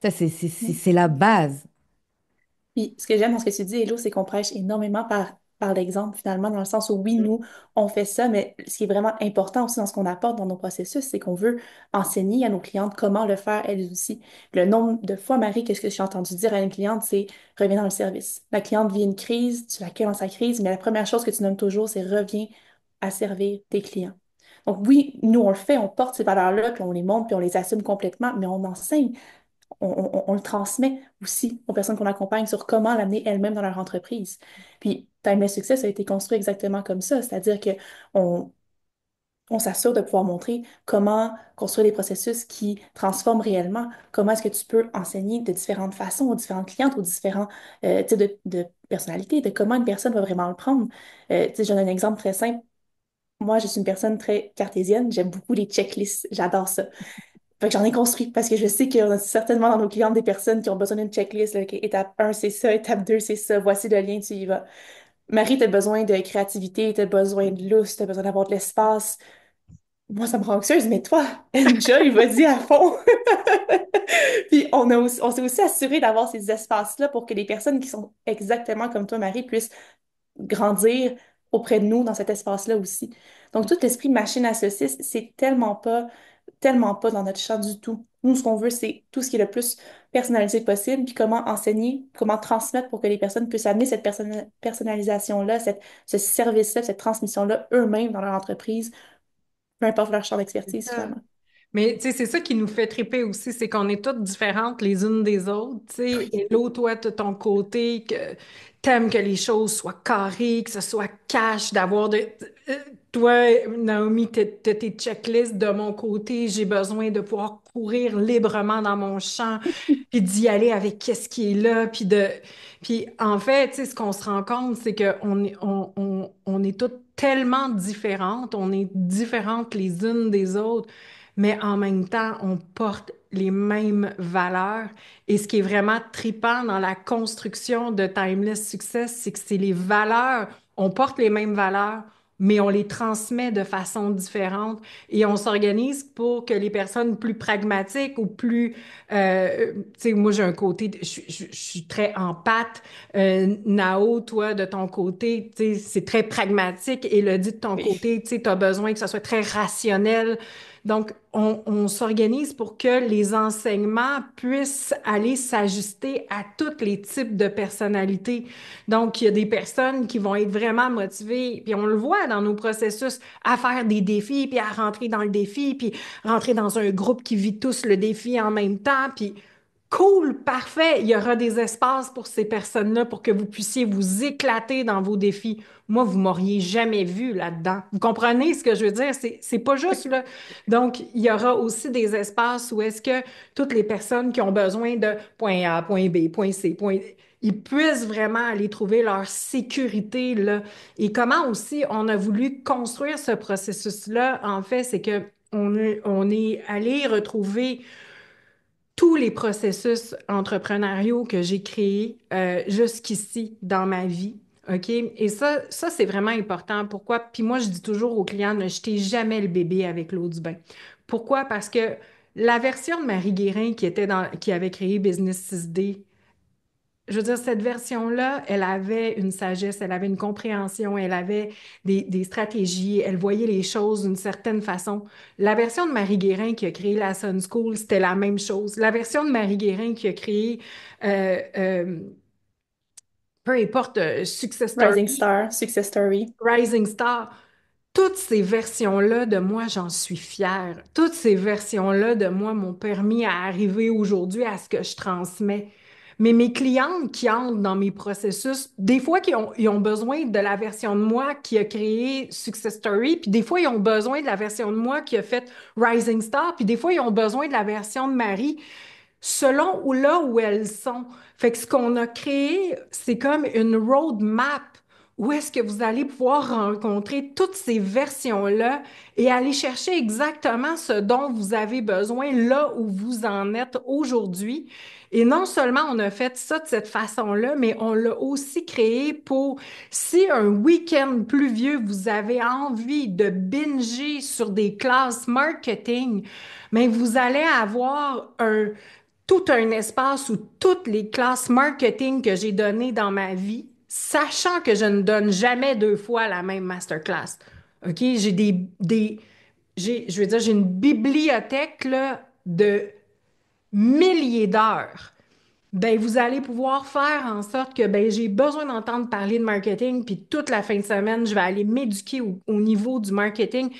Ça, c'est la base.
Puis, ce que j'aime dans ce que tu dis, Hello, c'est qu'on prêche énormément par l'exemple, finalement, dans le sens où, oui, nous, on fait ça, mais ce qui est vraiment important aussi dans ce qu'on apporte dans nos processus, c'est qu'on veut enseigner à nos clientes comment le faire elles aussi. Le nombre de fois, Marie, que ce que j'ai entendu dire à une cliente, c'est reviens dans le service. La cliente vit une crise, tu l'accueilles dans sa crise, mais la première chose que tu nommes toujours, c'est reviens à servir tes clients. Donc oui, nous, on le fait, on porte ces valeurs-là, puis on les montre, puis on les assume complètement, mais on enseigne on le transmet aussi aux personnes qu'on accompagne sur comment l'amener elles-mêmes dans leur entreprise. Puis, Timeless Success a été construit exactement comme ça, c'est-à-dire que on, on s'assure de pouvoir montrer comment construire des processus qui transforment réellement, comment est-ce que tu peux enseigner de différentes façons aux différentes clientes, aux différents types de personnalités, de comment une personne va vraiment le prendre. Tu sais, je donne un exemple très simple. Moi, je suis une personne très cartésienne, j'aime beaucoup les checklists, j'adore ça. Fait que j'en ai construit parce que je sais qu'on a certainement dans nos clientes des personnes qui ont besoin d'une checklist. Là, ok, étape 1, c'est ça. Étape 2, c'est ça. Voici le lien, tu y vas. Marie, t'as besoin de créativité, t'as besoin de lousse, t'as besoin d'avoir de l'espace. Moi, ça me rend anxieuse, mais toi, enjoy, vas-y à fond. Puis on s'est aussi assuré d'avoir ces espaces-là pour que les personnes qui sont exactement comme toi, Marie, puissent grandir auprès de nous dans cet espace-là aussi. Donc, tout l'esprit machine à saucisse, c'est tellement pas dans notre champ du tout. Nous, ce qu'on veut, c'est tout ce qui est le plus personnalisé possible, puis comment enseigner, comment transmettre pour que les personnes puissent amener cette personnalisation-là, ce service-là, cette transmission-là eux-mêmes dans leur entreprise, peu importe leur champ d'expertise, finalement.
Mais tu sais, c'est ça qui nous fait triper aussi, c'est qu'on est toutes différentes les unes des autres. Tu sais, et l'autre, toi, de ton côté, que t'aimes que les choses soient carrées, que ce soit cash, d'avoir de. euh, Toi, Naomi, t'as tes checklists. De mon côté, j'ai besoin de pouvoir courir librement dans mon champ, puis d'y aller avec qu'est-ce qui est là, puis de. Puis en fait, tu sais, ce qu'on se rend compte, c'est on est toutes tellement différentes, on est différentes les unes des autres, mais en même temps, on porte les mêmes valeurs. Et ce qui est vraiment tripant dans la construction de Timeless Success, c'est que c'est les valeurs, on porte les mêmes valeurs, mais on les transmet de façon différente et on s'organise pour que les personnes plus pragmatiques ou plus, tu sais, moi j'ai un côté, je suis très empathe. Nao, toi de ton côté, tu sais, c'est très pragmatique. Élodie de ton
Oui.
côté, tu sais, tu as besoin que ça soit très rationnel. Donc, on s'organise pour que les enseignements puissent aller s'ajuster à tous les types de personnalités. Donc, il y a des personnes qui vont être vraiment motivées, puis on le voit dans nos processus, à faire des défis, puis à rentrer dans le défi, puis rentrer dans un groupe qui vit tous le défi en même temps, puis cool, parfait. Il y aura des espaces pour ces personnes-là pour que vous puissiez vous éclater dans vos défis. Moi, vous m'auriez jamais vu là-dedans. Vous comprenez ce que je veux dire? C'est pas juste là. Donc, il y aura aussi des espaces où est-ce que toutes les personnes qui ont besoin de point A, point B, point C, point... ils puissent vraiment aller trouver leur sécurité là. Et comment aussi on a voulu construire ce processus-là, en fait, c'est que on est allé retrouver tous les processus entrepreneuriaux que j'ai créés jusqu'ici dans ma vie. OK? Et ça c'est vraiment important. Pourquoi? Puis moi, je dis toujours aux clients, ne jetez jamais le bébé avec l'eau du bain. Pourquoi? Parce que la version de Marie Guérin qui avait créé Business 6D, je veux dire, cette version-là, elle avait une sagesse, elle avait une compréhension, elle avait des stratégies, elle voyait les choses d'une certaine façon. La version de Marie Guérin qui a créé la Sun School, c'était la même chose. La version de Marie Guérin qui a créé, euh, euh, peu importe, Success
Rising
Story,
Star, Success Story.
Rising Star, toutes ces versions-là de moi, j'en suis fière. Toutes ces versions-là de moi m'ont permis à arriver aujourd'hui à ce que je transmets. Mais mes clientes qui entrent dans mes processus, des fois, ils ont besoin de la version de moi qui a créé Success Story, puis des fois, ils ont besoin de la version de moi qui a fait Rising Star, puis des fois, ils ont besoin de la version de Marie selon où là où elles sont. Fait que ce qu'on a créé, c'est comme une roadmap où est-ce que vous allez pouvoir rencontrer toutes ces versions-là et aller chercher exactement ce dont vous avez besoin là où vous en êtes aujourd'hui. Et non seulement on a fait ça de cette façon-là, mais on l'a aussi créé pour si un week-end pluvieux, vous avez envie de binger sur des classes marketing, mais vous allez avoir tout un espace où toutes les classes marketing que j'ai données dans ma vie, sachant que je ne donne jamais deux fois la même masterclass. OK? Je veux dire, j'ai une bibliothèque là, de milliers d'heures. Ben, vous allez pouvoir faire en sorte que ben, j'ai besoin d'entendre parler de marketing, puis toute la fin de semaine, je vais aller m'éduquer au niveau du marketing.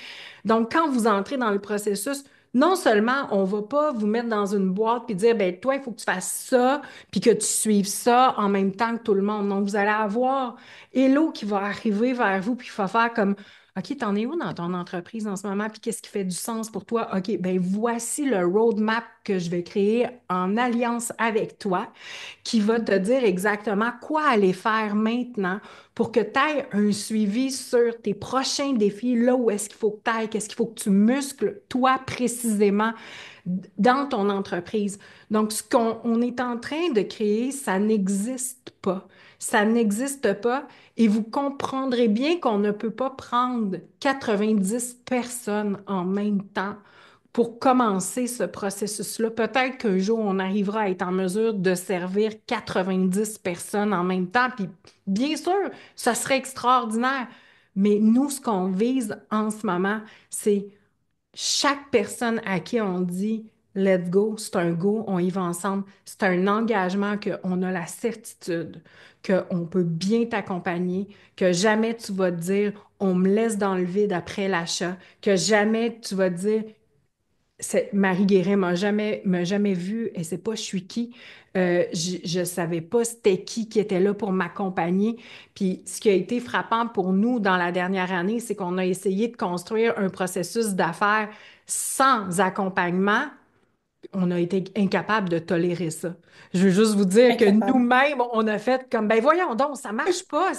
Donc, quand vous entrez dans le processus, non seulement on va pas vous mettre dans une boîte puis dire, ben toi, il faut que tu fasses ça, puis que tu suives ça en même temps que tout le monde. Donc, vous allez avoir Hello qui va arriver vers vous, puis il va faire comme, OK, t'en es où dans ton entreprise en ce moment, puis qu'est-ce qui fait du sens pour toi? OK, ben voici le roadmap que je vais créer en alliance avec toi, qui va te dire exactement quoi aller faire maintenant pour que tu aies un suivi sur tes prochains défis, là où est-ce qu'il faut que tu ailles, qu'est-ce qu'il faut que tu muscles, toi précisément, dans ton entreprise. Donc, ce qu'on on est en train de créer, ça n'existe pas. Ça n'existe pas et vous comprendrez bien qu'on ne peut pas prendre 90 personnes en même temps pour commencer ce processus-là. Peut-être qu'un jour, on arrivera à être en mesure de servir 90 personnes en même temps. Puis, bien sûr, ça serait extraordinaire. Mais nous, ce qu'on vise en ce moment, c'est chaque personne à qui on dit let's go, c'est un go, on y va ensemble, c'est un engagement qu'on a la certitude qu'on peut bien t'accompagner, que jamais tu vas te dire on me laisse dans le vide après l'achat, que jamais tu vas te dire Marie Guérin m'a jamais vu, elle sait pas je suis qui. Je savais pas c'était qui était là pour m'accompagner. Puis ce qui a été frappant pour nous dans la dernière année, c'est qu'on a essayé de construire un processus d'affaires sans accompagnement. On a été incapable de tolérer ça. Je veux juste vous dire que
Incapable.
nous-mêmes, on a fait comme, ben voyons donc, ça marche pas.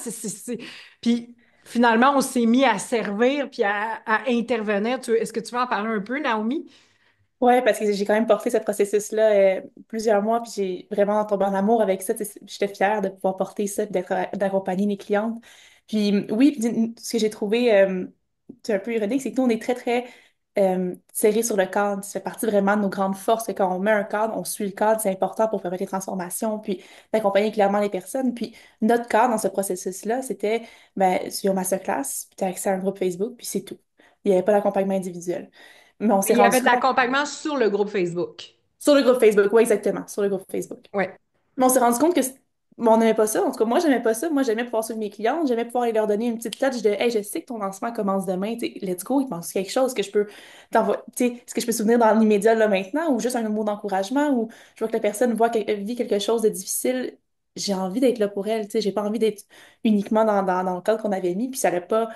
Puis finalement, on s'est mis à servir puis à intervenir. Est-ce que tu veux en parler un peu, Naomi?
Ouais, parce que j'ai quand même porté ce processus-là plusieurs mois, puis j'ai vraiment tombé en amour avec ça. Tu sais, j'étais fière de pouvoir porter ça, puis d'accompagner mes clientes. Puis oui, puis ce que j'ai trouvé c'est un peu ironique, c'est que nous, on est très, très serré sur le cadre. Ça fait partie vraiment de nos grandes forces. Que quand on met un cadre, on suit le cadre, c'est important pour faire des transformations, puis d'accompagner clairement les personnes. Puis notre cadre dans ce processus-là, c'était, ben, sur masterclass, puis tu as accès à un groupe Facebook, puis c'est tout. Il n'y avait pas d'accompagnement individuel. Mais on s'est
Il y avait
rendu
de
compte
l'accompagnement sur le groupe Facebook.
sur le groupe Facebook, oui, exactement, sur le groupe Facebook.
Ouais.
Mais on s'est rendu compte que bon, on n'aimait pas ça. En tout cas, moi, j'aimais pas ça. Moi, j'aimais pouvoir suivre mes clientes. J'aimais pouvoir leur donner une petite touch de Hey, je sais que ton lancement commence demain. Tu sais, let's go. Il pense quelque chose que je peux t'envoyer. Tu sais, est-ce que je peux souvenir dans l'immédiat là maintenant ou juste un mot d'encouragement ou je vois que la personne vit quelque chose de difficile. J'ai envie d'être là pour elle. Tu sais, j'ai pas envie d'être uniquement dans le cadre qu'on avait mis. Puis ça n'allait pas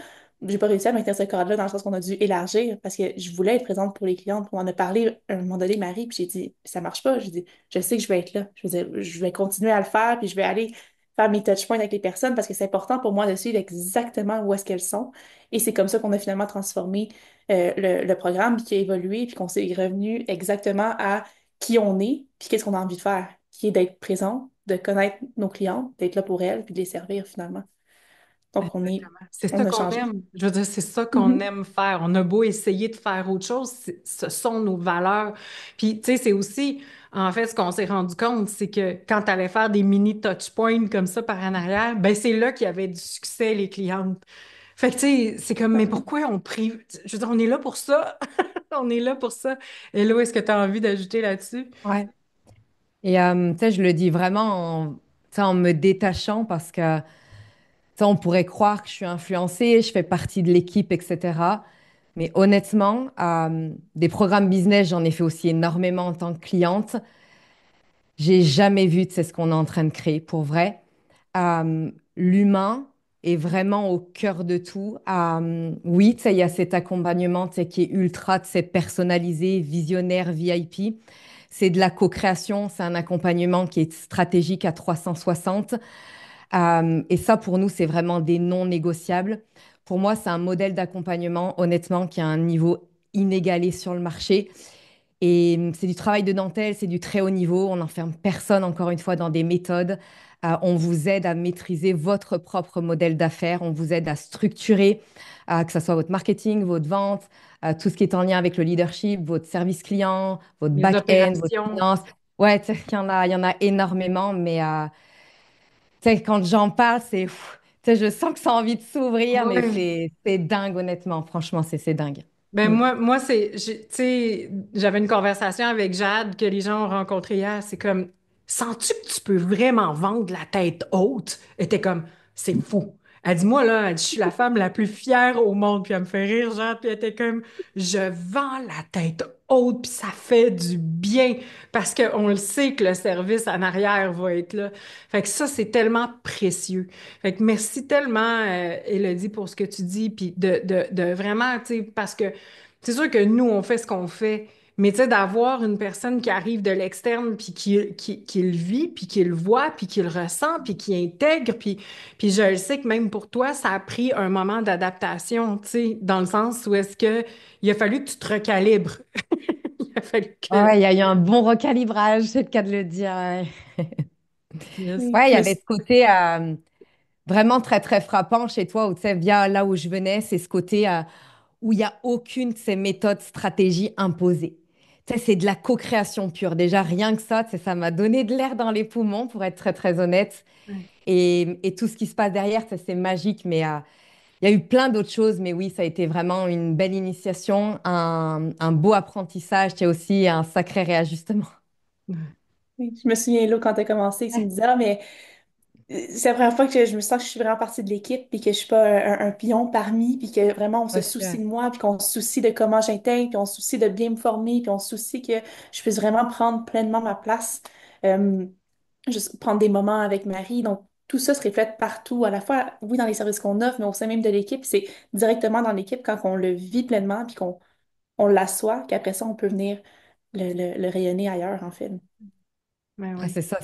j'ai pas réussi à maintenir ce cadre-là dans le sens qu'on a dû élargir parce que je voulais être présente pour les clientes. On en a parlé à un moment donné, Marie, puis j'ai dit, ça marche pas. J'ai dit, je sais que je vais être là. Je veux dire, je vais continuer à le faire, puis je vais aller faire mes touch points avec les personnes parce que c'est important pour moi de suivre exactement où est-ce qu'elles sont. Et c'est comme ça qu'on a finalement transformé le programme, puis qui a évolué, puis qu'on s'est revenu exactement à qui on est, puis qu'est-ce qu'on a envie de faire, qui est d'être présent, de connaître nos clientes, d'être là pour elles, puis de les servir finalement. Donc,
Exactement. C'est ça
on a
qu'on
changé.
aime. Je veux dire, c'est ça qu'on
Mhm.
aime faire. On a beau essayer de faire autre chose, ce sont nos valeurs. Puis, tu sais, c'est aussi, en fait, ce qu'on s'est rendu compte, c'est que quand tu allais faire des mini touch points comme ça par en arrière, ben c'est là qu'il y avait du succès, les clientes. Fait que, tu sais, c'est comme, mais pourquoi on prie? Je veux dire, on est là pour ça. On est là pour ça. Et là, est-ce que tu as envie d'ajouter là-dessus?
Ouais. Et tu sais, je le dis vraiment tu sais, en me détachant parce que tu sais, on pourrait croire que je suis influencée, je fais partie de l'équipe, etc. Mais honnêtement, des programmes business, j'en ai fait aussi énormément en tant que cliente. J'ai jamais vu, tu sais, ce qu'on est en train de créer pour vrai. L'humain est vraiment au cœur de tout. Oui, tu sais, il y a cet accompagnement, tu sais, qui est ultra, tu sais, personnalisé, visionnaire, VIP. C'est de la co-création, c'est un accompagnement qui est stratégique à 360. Et ça, pour nous, c'est vraiment des non négociables. Pour moi, c'est un modèle d'accompagnement, honnêtement, qui a un niveau inégalé sur le marché. Et c'est du travail de dentelle, c'est du très haut niveau. On n'enferme personne, encore une fois, dans des méthodes. On vous aide à maîtriser votre propre modèle d'affaires. On vous aide à structurer, que ce soit votre marketing, votre vente, tout ce qui est en lien avec le leadership, votre service client, votre
Les
back-end, votre
opérations.
finance. Ouais, tu sais, il y en a énormément, mais tu sais, quand j'en parle, tu sais, je sens que ça a envie de s'ouvrir, mais
Oui.
c'est dingue, honnêtement. Franchement, c'est dingue.
Ben
Mm.
moi tu sais, j'avais une conversation avec Jade que les gens ont rencontré hier. C'est comme, sens-tu que tu peux vraiment vendre la tête haute? Elle était comme, c'est fou. Elle dit, moi là, elle dit, je suis la femme la plus fière au monde. Puis elle me fait rire, Jade. Puis elle était comme, je vends la tête haute, puis ça fait du bien parce qu'on le sait que le service en arrière va être là. Fait que ça, c'est tellement précieux. Fait que merci tellement, Élodie, pour ce que tu dis, puis de vraiment, tu sais, parce que c'est sûr que nous, on fait ce qu'on fait, mais tu sais, d'avoir une personne qui arrive de l'externe, puis qui le vit, puis qui le voit, puis qui le ressent, puis qui intègre, puis je le sais que même pour toi, ça a pris un moment d'adaptation, tu sais, dans le sens où est-ce que il a fallu que tu te recalibres. Il a fallu que...
Ouais, il y a eu un bon recalibrage, c'est le cas de le dire. Ouais.
Yes.
Oui,
Ouais, il y
je me
avait ce
suis-
côté vraiment très, très frappant chez toi, où tu sais, via là où je venais, c'est ce côté où il n'y a aucune de ces méthodes, stratégies imposées. Tu sais, c'est de la co-création pure. Déjà, rien que ça, tu sais, ça m'a donné de l'air dans les poumons, pour être très, très honnête.
Ouais,
Et tout ce qui se passe derrière, ça, c'est magique. Mais il y a eu plein d'autres choses. Mais oui, ça a été vraiment une belle initiation, un beau apprentissage. Il y a aussi un sacré réajustement.
oui, je me souviens, là, quand tu as commencé, tu me disais, ah, mais c'est la première fois que je me sens que je suis vraiment partie de l'équipe, puis que je suis pas un pion parmi, puis que vraiment on se soucie
Ok.
de moi, puis qu'on se soucie de comment j'intègre, puis on se soucie de bien me former, puis on se soucie que je puisse vraiment prendre pleinement ma place, euh, juste prendre des moments avec Marie. Donc, tout ça se reflète partout, à la fois, oui, dans les services qu'on offre, mais au sein même de l'équipe, c'est directement dans l'équipe quand on le vit pleinement, puis qu'on on l'assoit, qu'après ça, on peut venir le rayonner ailleurs, en fait.
ben
Ah,
oui,
c'est ça,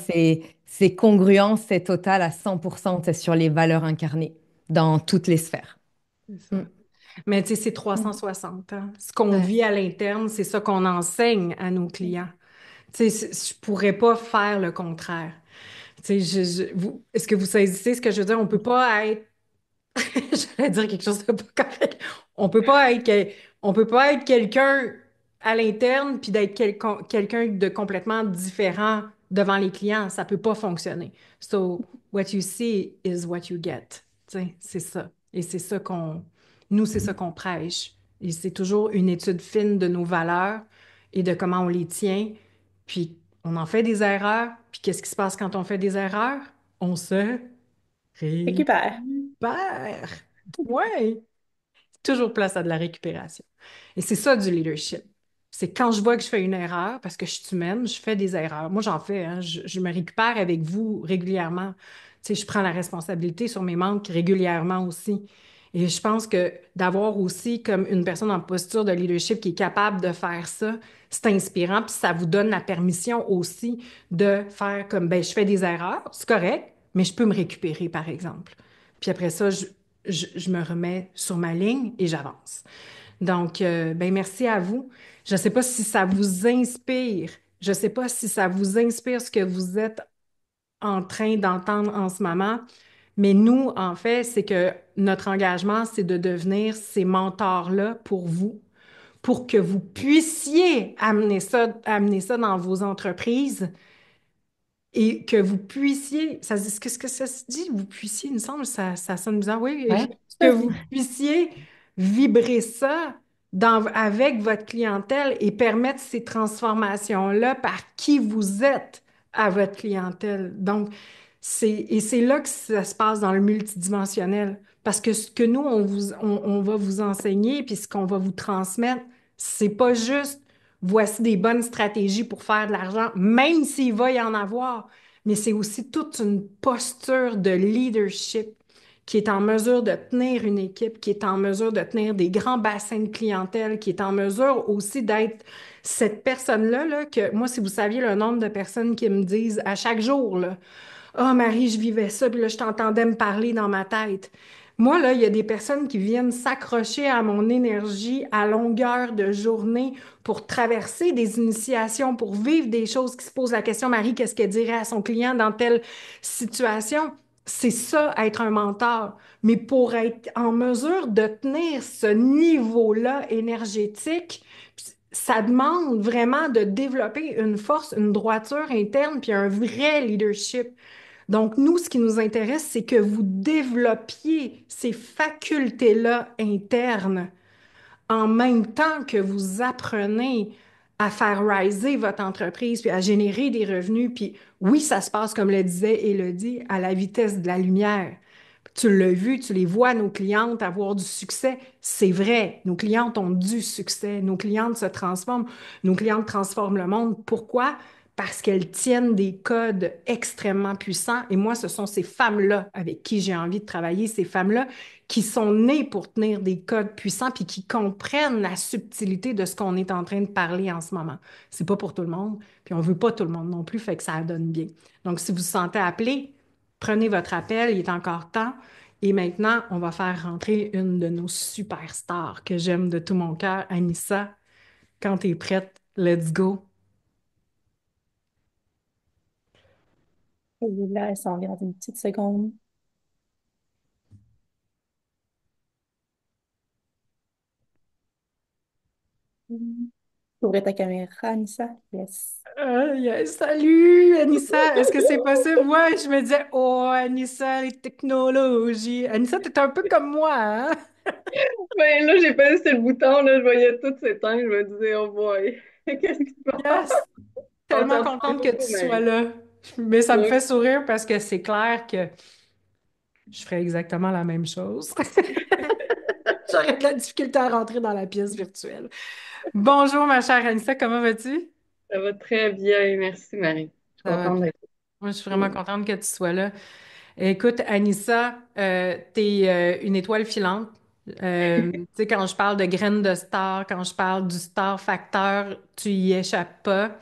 c'est congruent, c'est total à 100% c'est sur les valeurs incarnées dans toutes les sphères.
c'est ça.
Mm.
Mais tu sais, c'est
Mm.
360, hein. Ce qu'on
Ouais.
vit à l'interne, c'est ça qu'on enseigne à nos clients. Tu sais, je pourrais pas faire le contraire. Tu sais, est-ce que vous saisissez ce que je veux dire? On peut pas être, j'allais dire quelque chose de pas correct. On peut pas être, on peut pas être quelqu'un à l'interne puis d'être quelqu'un de complètement différent devant les clients. Ça peut pas fonctionner. So, what you see is what you get. Tu sais, c'est ça. Et c'est ça nous, c'est ça qu'on prêche. Et c'est toujours une étude fine de nos valeurs et de comment on les tient. Puis, on en fait des erreurs. Puis, qu'est-ce qui se passe quand on fait des erreurs? On se
Récupère.
récupère. Ouais. Toujours place à de la récupération. Et c'est ça du leadership. C'est quand je vois que je fais une erreur, parce que je suis humaine, je fais des erreurs. Moi, j'en fais, hein. Je me récupère avec vous régulièrement. Tu sais, je prends la responsabilité sur mes manques régulièrement aussi. Et je pense que d'avoir aussi comme une personne en posture de leadership qui est capable de faire ça, c'est inspirant, puis ça vous donne la permission aussi de faire comme, ben, je fais des erreurs, c'est correct, mais je peux me récupérer, par exemple. Puis après ça, je me remets sur ma ligne et j'avance. Donc, ben, merci à vous. Je ne sais pas si ça vous inspire. Je ne sais pas si ça vous inspire ce que vous êtes en train d'entendre en ce moment. Mais nous, en fait, c'est que notre engagement, c'est de devenir ces mentors-là pour vous, pour que vous puissiez amener ça dans vos entreprises et que vous puissiez, qu'est-ce que ça se dit? Vous puissiez, il me semble, ça sonne bizarre, oui,
Ouais,
que
tout à
vous
fait.
puissiez vibrer ça avec votre clientèle et permettre ces transformations-là par qui vous êtes à votre clientèle. Donc, et c'est là que ça se passe dans le multidimensionnel. Parce que ce que nous, on va vous enseigner, puis ce qu'on va vous transmettre, c'est pas juste voici des bonnes stratégies pour faire de l'argent, même s'il va y en avoir, mais c'est aussi toute une posture de leadership qui est en mesure de tenir une équipe, qui est en mesure de tenir des grands bassins de clientèle, qui est en mesure aussi d'être cette personne-là, là, que moi, si vous saviez le nombre de personnes qui me disent à chaque jour, là, ah, Marie, je vivais ça, puis là, je t'entendais me parler dans ma tête. Moi, là, il y a des personnes qui viennent s'accrocher à mon énergie à longueur de journée pour traverser des initiations, pour vivre des choses qui se posent la question, Marie, qu'est-ce qu'elle dirait à son client dans telle situation? C'est ça, être un mentor. Mais pour être en mesure de tenir ce niveau-là énergétique, ça demande vraiment de développer une force, une droiture interne, puis un vrai leadership. Donc, nous, ce qui nous intéresse, c'est que vous développiez ces facultés-là internes en même temps que vous apprenez à faire riser votre entreprise, puis à générer des revenus. Puis oui, ça se passe, comme le disait Élodie, à la vitesse de la lumière. Tu l'as vu, tu les vois, nos clientes avoir du succès. C'est vrai, nos clientes ont du succès. Nos clientes se transforment. Nos clientes transforment le monde. Pourquoi? Parce qu'elles tiennent des codes extrêmement puissants. Et moi, ce sont ces femmes-là avec qui j'ai envie de travailler, ces femmes-là qui sont nées pour tenir des codes puissants puis qui comprennent la subtilité de ce qu'on est en train de parler en ce moment. C'est pas pour tout le monde, puis on veut pas tout le monde non plus, fait que ça donne bien. Donc, si vous vous sentez appelé, prenez votre appel, il est encore temps. Et maintenant, on va faire rentrer une de nos superstars que j'aime de tout mon cœur, Anissa. Quand tu es prête, let's go.
Et là, elle s'en vient dans une petite seconde. Ouvre ta caméra, Anissa. Yes.
Yes. Salut, Anissa. Est-ce que c'est possible? Ouais, je me disais, oh, Anissa, les technologies. Anissa, t'es un peu comme moi, hein?
Ben là, j'ai pas laissé le bouton, là, je voyais tout s'éteindre, je me disais, oh boy, qu'est-ce qui se passe?
Yes.
On
Tellement
s'en souvient
contente que
beaucoup,
tu sois
mais
là. Mais ça me
oui,
fait sourire parce que c'est clair que je ferais exactement la même chose. J'aurais de la difficulté à rentrer dans la pièce virtuelle. Bonjour, ma chère Anissa, comment vas-tu?
ça va très bien, merci Marie. Je suis
Ça va
contente
bien.
d'être
Moi, je suis
là.
vraiment contente que tu sois là. Écoute, Anissa, t'es une étoile filante. Tu sais, quand je parle de graines de star, quand je parle du star facteur, tu y échappes pas.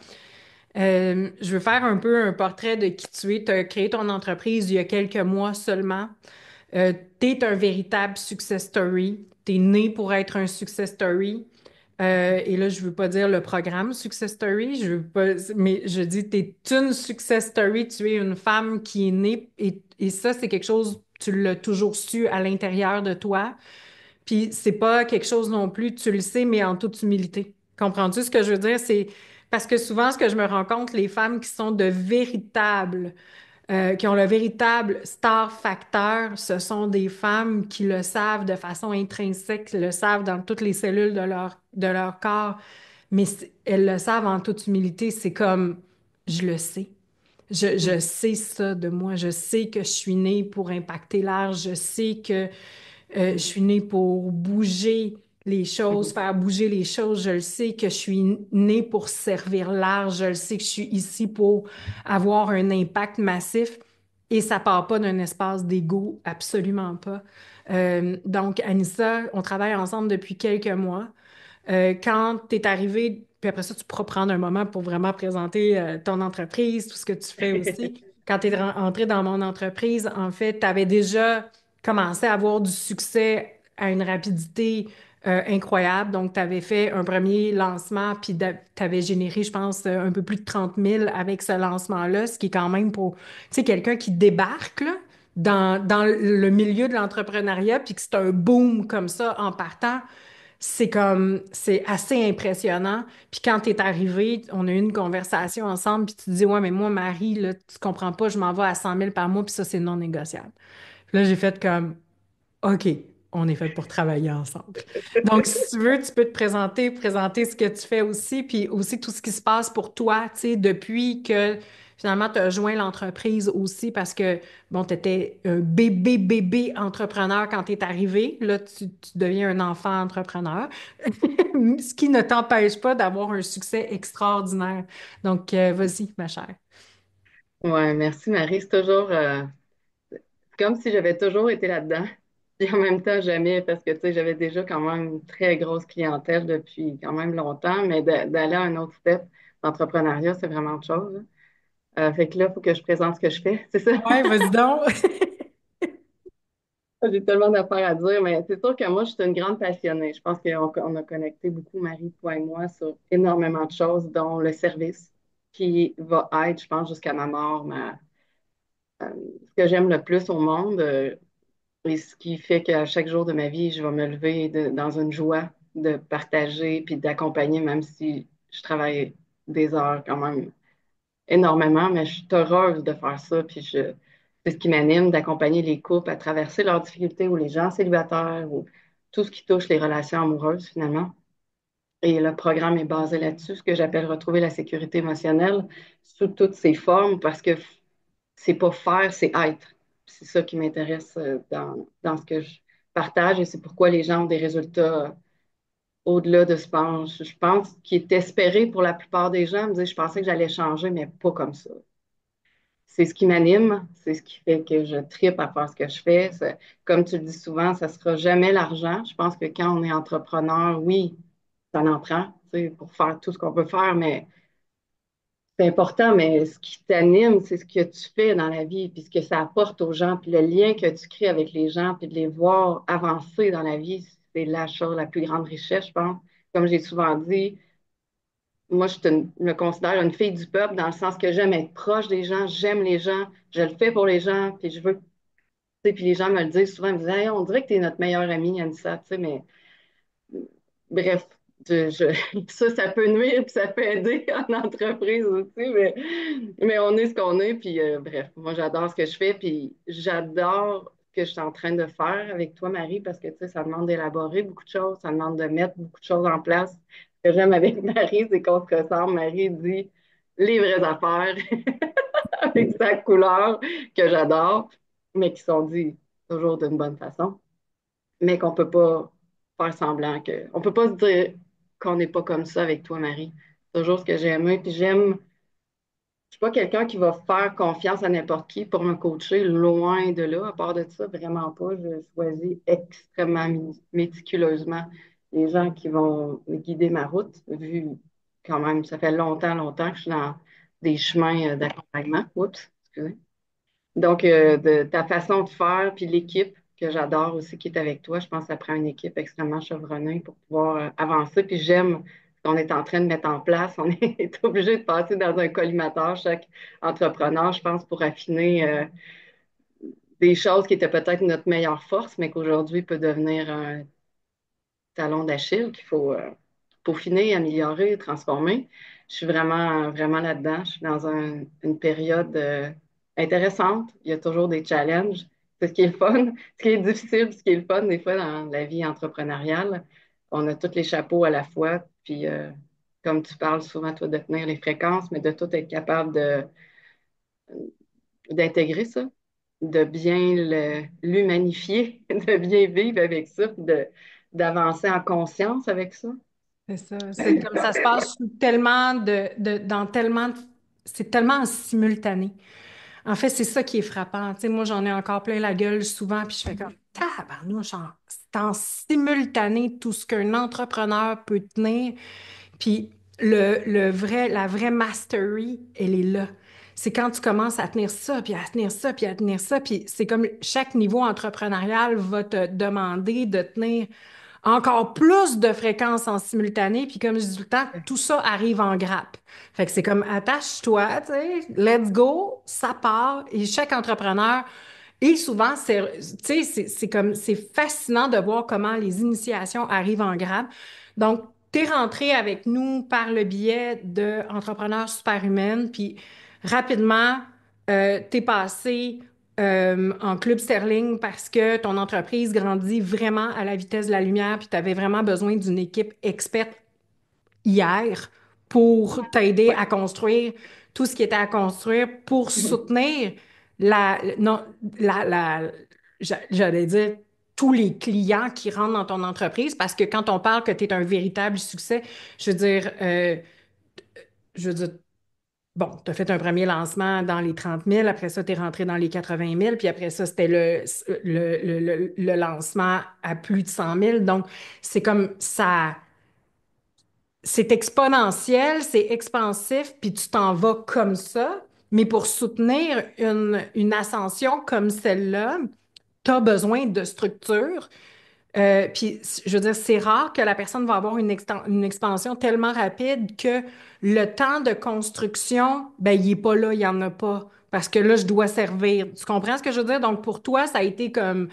Je veux faire un peu un portrait de qui tu es. Tu as créé ton entreprise il y a quelques mois seulement. Tu es un véritable success story. Tu es né pour être un success story. Et là, je veux pas dire le programme Success Story, je veux pas, mais je dis, tu es une success story, tu es une femme qui est née, et ça, c'est quelque chose, tu l'as toujours su à l'intérieur de toi. Puis c'est pas quelque chose non plus, tu le sais, mais en toute humilité. Comprends-tu ce que je veux dire? C'est parce que souvent, ce que je me rends compte, les femmes qui sont de véritables qui ont le véritable star facteur, ce sont des femmes qui le savent de façon intrinsèque, le savent dans toutes les cellules de leur corps, mais elles le savent en toute humilité. C'est comme, je le sais. Je sais ça de moi. Je sais que je suis née pour impacter l'air. Je sais que je suis née pour bouger les choses,
Mhm.
faire bouger les choses. Je le sais que je suis née pour servir l'art. Je le sais que je suis ici pour avoir un impact massif. Et ça part pas d'un espace d'ego, absolument pas. Donc, Anissa, on travaille ensemble depuis quelques mois. Quand tu es arrivé, puis après ça, tu pourras prendre un moment pour vraiment présenter ton entreprise, tout ce que tu fais aussi. Quand tu es entré dans mon entreprise, en fait, tu avais déjà commencé à avoir du succès à une rapidité incroyable. Donc, tu avais fait un premier lancement, puis tu avais généré, je pense, un peu plus de 30 000 avec ce lancement-là, ce qui est quand même pour, tu sais, quelqu'un qui débarque, là, dans le milieu de l'entrepreneuriat, puis que c'est un boom comme ça en partant. C'est assez impressionnant. Puis quand tu es arrivé, on a eu une conversation ensemble, puis tu te dis, ouais, mais moi, Marie, là, tu comprends pas, je m'en vais à 100 000 par mois, puis ça, c'est non négociable. Puis là, j'ai fait comme, OK, on est fait pour travailler ensemble. Donc, si tu veux, tu peux te présenter ce que tu fais aussi, puis aussi tout ce qui se passe pour toi, tu sais, depuis que finalement tu as joint l'entreprise aussi, parce que, bon, tu étais un bébé entrepreneur quand tu es arrivé. Là, tu deviens un enfant entrepreneur, ce qui ne t'empêche pas d'avoir un succès extraordinaire. Donc, vas-y, ma chère.
Ouais, merci Marie. C'est toujours comme si j'avais toujours été là-dedans. Puis en même temps, jamais, parce que tu sais, j'avais déjà quand même une très grosse clientèle depuis quand même longtemps, mais d'aller à un autre step d'entrepreneuriat, c'est vraiment autre chose, hein. Fait que là, il faut que je présente ce que je fais, c'est ça?
Ouais, vas-y donc.
J'ai tellement d'affaires à dire, mais c'est sûr que moi, je suis une grande passionnée. Je pense qu'on a connecté beaucoup, Marie, toi et moi, sur énormément de choses, dont le service, qui va être, je pense, jusqu'à ma mort, ce que j'aime le plus au monde, et ce qui fait qu'à chaque jour de ma vie, je vais me lever dans une joie de partager puis d'accompagner, même si je travaille des heures quand même énormément, mais je suis heureuse de faire ça. C'est ce qui m'anime, d'accompagner les couples à traverser leurs difficultés ou les gens célibataires ou tout ce qui touche les relations amoureuses finalement. Et le programme est basé là-dessus, ce que j'appelle retrouver la sécurité émotionnelle sous toutes ses formes, parce que c'est pas faire, c'est être. C'est ça qui m'intéresse dans ce que je partage et c'est pourquoi les gens ont des résultats au-delà de ce je pense qui est espéré pour la plupart des gens. Me dire, je pensais que j'allais changer, mais pas comme ça. C'est ce qui m'anime, c'est ce qui fait que je tripe à faire ce que je fais. Comme tu le dis souvent, ça ne sera jamais l'argent. Je pense que quand on est entrepreneur, oui, ça en prend, tu sais, pour faire tout ce qu'on peut faire, mais c'est important, mais ce qui t'anime, c'est ce que tu fais dans la vie, puis ce que ça apporte aux gens, puis le lien que tu crées avec les gens, puis de les voir avancer dans la vie, c'est la chose, la plus grande richesse, je pense. Comme j'ai souvent dit, moi, me considère une fille du peuple dans le sens que j'aime être proche des gens, j'aime les gens, je le fais pour les gens, puis je veux, tu sais, puis les gens me le disent souvent, ils me disent, Hey, on dirait que tu es notre meilleure amie, Anissa, tu sais, mais bref, ça peut nuire, puis ça peut aider en entreprise aussi, mais on est ce qu'on est, puis bref, moi j'adore ce que je fais, puis j'adore ce que je suis en train de faire avec toi, Marie, parce que tu sais, ça demande d'élaborer beaucoup de choses, ça demande de mettre beaucoup de choses en place. Ce que j'aime avec Marie, c'est qu'on se ressemble. Marie dit les vraies affaires avec sa couleur que j'adore, mais qui sont dites toujours d'une bonne façon mais qu'on peut pas faire semblant que. On peut pas se dire qu'on n'est pas comme ça avec toi, Marie. C'est toujours ce que j'ai aimé. Puis je suis pas quelqu'un qui va faire confiance à n'importe qui pour me coacher, loin de là. À part de ça, vraiment pas. Je choisis extrêmement méticuleusement les gens qui vont guider ma route, vu quand même, ça fait longtemps, longtemps que je suis dans des chemins d'accompagnement. Oups, excusez. Donc, de ta façon de faire, puis l'équipe que j'adore aussi qui est avec toi, je pense que ça prend une équipe extrêmement chevronnée pour pouvoir avancer. Puis j'aime ce qu'on est en train de mettre en place. On est obligé de passer dans un collimateur, chaque entrepreneur, je pense, pour affiner des choses qui étaient peut-être notre meilleure force, mais qu'aujourd'hui peut devenir un talon d'Achille qu'il faut peaufiner, améliorer, transformer. Je suis vraiment, vraiment là-dedans. Je suis dans une période intéressante. Il y a toujours des challenges. C'est ce qui est le fun, ce qui est difficile, ce qui est le fun des fois dans la vie entrepreneuriale. On a tous les chapeaux à la fois. Puis, comme tu parles souvent, toi, de tenir les fréquences, mais de tout être capable d'intégrer ça, de bien l'humanifier, de bien vivre avec ça, puis d'avancer en conscience avec ça.
C'est ça. C'est comme ça se passe sous tellement dans tellement c'est tellement en simultané. En fait, c'est ça qui est frappant. Tu sais, moi, j'en ai encore plein la gueule souvent, puis je fais comme tabarnouche, c'est en simultané tout ce qu'un entrepreneur peut tenir. Puis la vraie mastery, elle est là. C'est quand tu commences à tenir ça, puis à tenir ça, puis à tenir ça, puis c'est comme chaque niveau entrepreneurial va te demander de tenir encore plus de fréquences en simultané, puis comme je dis tout le temps, tout ça arrive en grappe. Fait que c'est comme attache-toi, tu sais, let's go, ça part, et chaque entrepreneur, et souvent, tu sais, c'est comme, c'est fascinant de voir comment les initiations arrivent en grappe. Donc, t'es rentré avec nous par le biais de Entrepreneurs Superhumaines, puis rapidement, t'es passé en club Sterling parce que ton entreprise grandit vraiment à la vitesse de la lumière, puis tu avais vraiment besoin d'une équipe experte hier pour t'aider
Ouais.
à construire tout ce qui était à construire pour soutenir non, j'allais dire tous les clients qui rentrent dans ton entreprise parce que quand on parle que tu es un véritable succès, je veux dire, je veux dire, bon, tu as fait un premier lancement dans les 30 000, après ça, tu es rentré dans les 80 000, puis après ça, c'était le lancement à plus de 100 000. Donc, c'est comme ça, c'est exponentiel, c'est expansif, puis tu t'en vas comme ça. Mais pour soutenir une ascension comme celle-là, tu as besoin de structure. Puis, je veux dire, c'est rare que la personne va avoir une expansion tellement rapide que le temps de construction, ben, il n'est pas là, il n'y en a pas. Parce que là, je dois servir. Tu comprends ce que je veux dire? Donc, pour toi, ça a été comme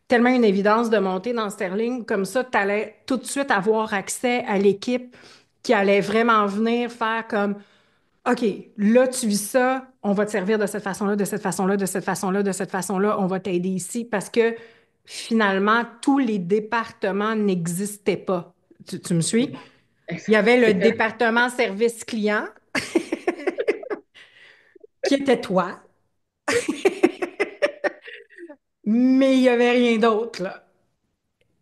tellement une évidence de monter dans Sterling. Comme ça, tu allais tout de suite avoir accès à l'équipe qui allait vraiment venir faire comme OK, là, tu vis ça, on va te servir de cette façon-là, de cette façon-là, de cette façon-là, de cette façon-là, on va t'aider ici parce que finalement, tous les départements n'existaient pas. Tu me suis? Il y avait le
C'est comme,
département service client qui était toi, mais il n'y avait rien d'autre, là.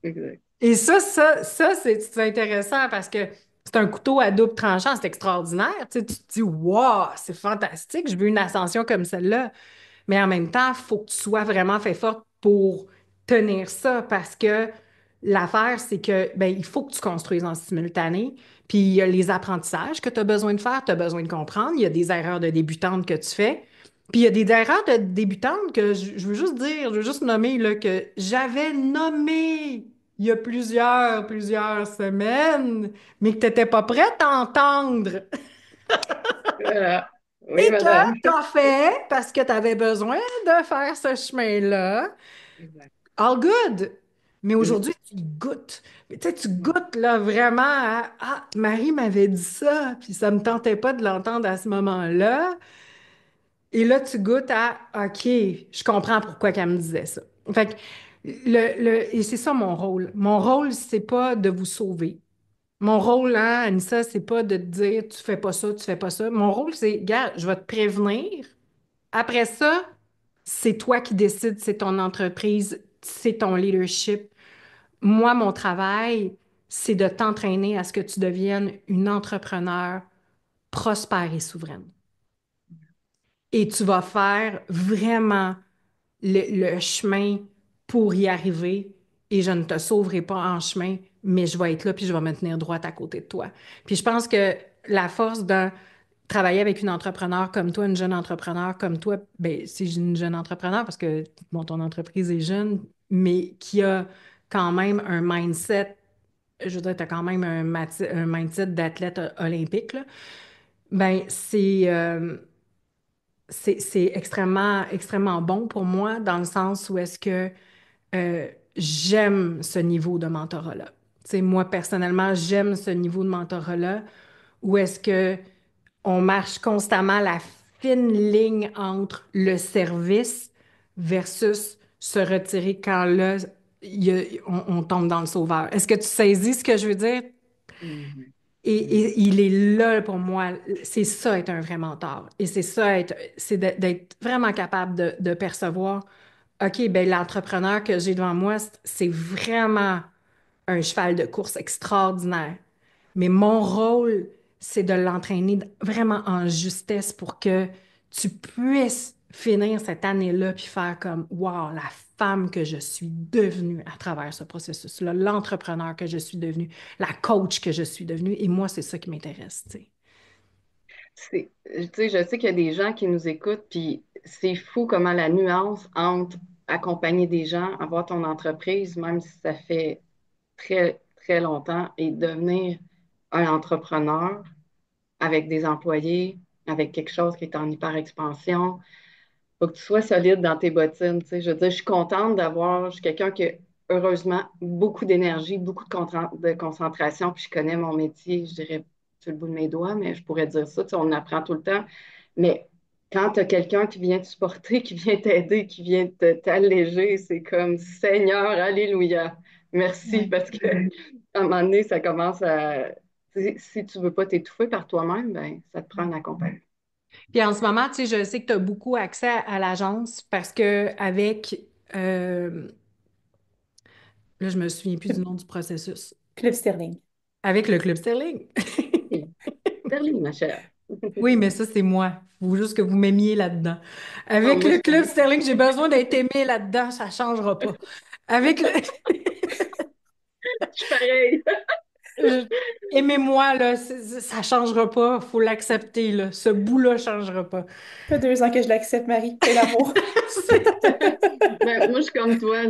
exact.
Et ça, c'est intéressant parce que c'est un couteau à double tranchant, c'est extraordinaire. Tu sais, tu te dis, wow, c'est fantastique, je veux une ascension comme celle-là. Mais en même temps, il faut que tu sois vraiment fait forte pour tenir ça parce que l'affaire, c'est que ben, il faut que tu construises en simultané. Puis il y a les apprentissages que tu as besoin de faire, tu as besoin de comprendre. Il y a des erreurs de débutante que tu fais. Puis il y a des erreurs de débutante que je veux juste dire, je veux juste nommer là, que j'avais nommé il y a plusieurs semaines, mais que tu n'étais pas prête à entendre.
Voilà. Oui,
Et que
madame.
tu as fait parce que tu avais besoin de faire ce chemin-là.
Exact.
All good. Mais
Mm.
aujourd'hui, tu y goûtes. Mais tu sais, tu
Mm.
goûtes là vraiment à Ah, Marie m'avait dit ça, puis ça me tentait pas de l'entendre à ce moment-là. Et là, tu goûtes à OK, je comprends pourquoi qu'elle me disait ça. Fait que et c'est ça mon rôle. Mon rôle, c'est pas de vous sauver. Mon rôle, hein, Anissa, c'est pas de te dire tu fais pas ça, tu fais pas ça. Mon rôle, c'est, gars, je vais te prévenir. Après ça, c'est toi qui décides, c'est ton entreprise, c'est ton leadership. Moi, mon travail, c'est de t'entraîner à ce que tu deviennes une entrepreneur prospère et souveraine. Et tu vas faire vraiment le chemin pour y arriver et je ne te sauverai pas en chemin, mais je vais être là puis je vais me tenir droite à côté de toi. Puis je pense que la force de travailler avec une entrepreneur comme toi, une jeune entrepreneur comme toi, ben c'est une jeune entrepreneur parce que bon, ton entreprise est jeune, mais qui a quand même un mindset, je veux dire, tu as quand même un mindset d'athlète olympique, là. Ben c'est extrêmement bon pour moi dans le sens où est-ce que j'aime ce niveau de mentorat-là. Tu sais, moi, personnellement, j'aime ce niveau de mentorat-là où est-ce que on marche constamment la fine ligne entre le service versus se retirer quand là, on tombe dans le sauveur. Est-ce que tu saisis ce que je veux dire?
Mhm. Mhm.
Et il est là pour moi. C'est ça être un vrai mentor. Et c'est ça c'est d'être vraiment capable de percevoir, OK, ben l'entrepreneur que j'ai devant moi, c'est vraiment un cheval de course extraordinaire. Mais mon rôle, c'est de l'entraîner vraiment en justesse pour que tu puisses finir cette année-là puis faire comme, wow, la femme que je suis devenue à travers ce processus-là, l'entrepreneur que je suis devenue, la coach que je suis devenue. Et moi, c'est ça qui m'intéresse, tu sais.
Tu sais, je sais qu'il y a des gens qui nous écoutent, puis c'est fou comment la nuance entre accompagner des gens, avoir ton entreprise, même si ça fait très, très longtemps, et devenir un entrepreneur avec des employés, avec quelque chose qui est en hyper expansion. Faut que tu sois solide dans tes bottines. Tu sais. Je veux dire, je suis contente je suis quelqu'un qui a heureusement beaucoup d'énergie, beaucoup de concentration, puis je connais mon métier, je dirais sur le bout de mes doigts, mais je pourrais dire ça, tu sais, on apprend tout le temps. Mais quand tu as quelqu'un qui vient te supporter, qui vient t'aider, qui vient t'alléger, c'est comme Seigneur, Alléluia. Merci,
Ouais.
parce que à un moment donné, ça commence à. Si tu veux pas t'étouffer par toi-même, ben, ça te prend un accompagnement.
Puis en ce moment, tu sais, je sais que tu as beaucoup accès à l'agence parce que euh, là, je me souviens plus du nom du processus.
Club Sterling.
Avec le Club Sterling.
Oui, Sterling, ma chère.
Oui, mais ça, c'est moi. Il faut juste que vous m'aimiez là-dedans.
Non,
Avec
moi,
le
je
Club
t'aime.
Sterling, j'ai besoin d'être aimé là-dedans, ça ne changera pas. Avec le...
Je suis pareil.
je- Aimez-moi, là, ça ne changera pas. Il faut l'accepter, là. Ce bout-là ne changera pas.
Ça fait 2 ans que je l'accepte, Marie. Plein d'amour.
Ben, moi, je suis comme toi,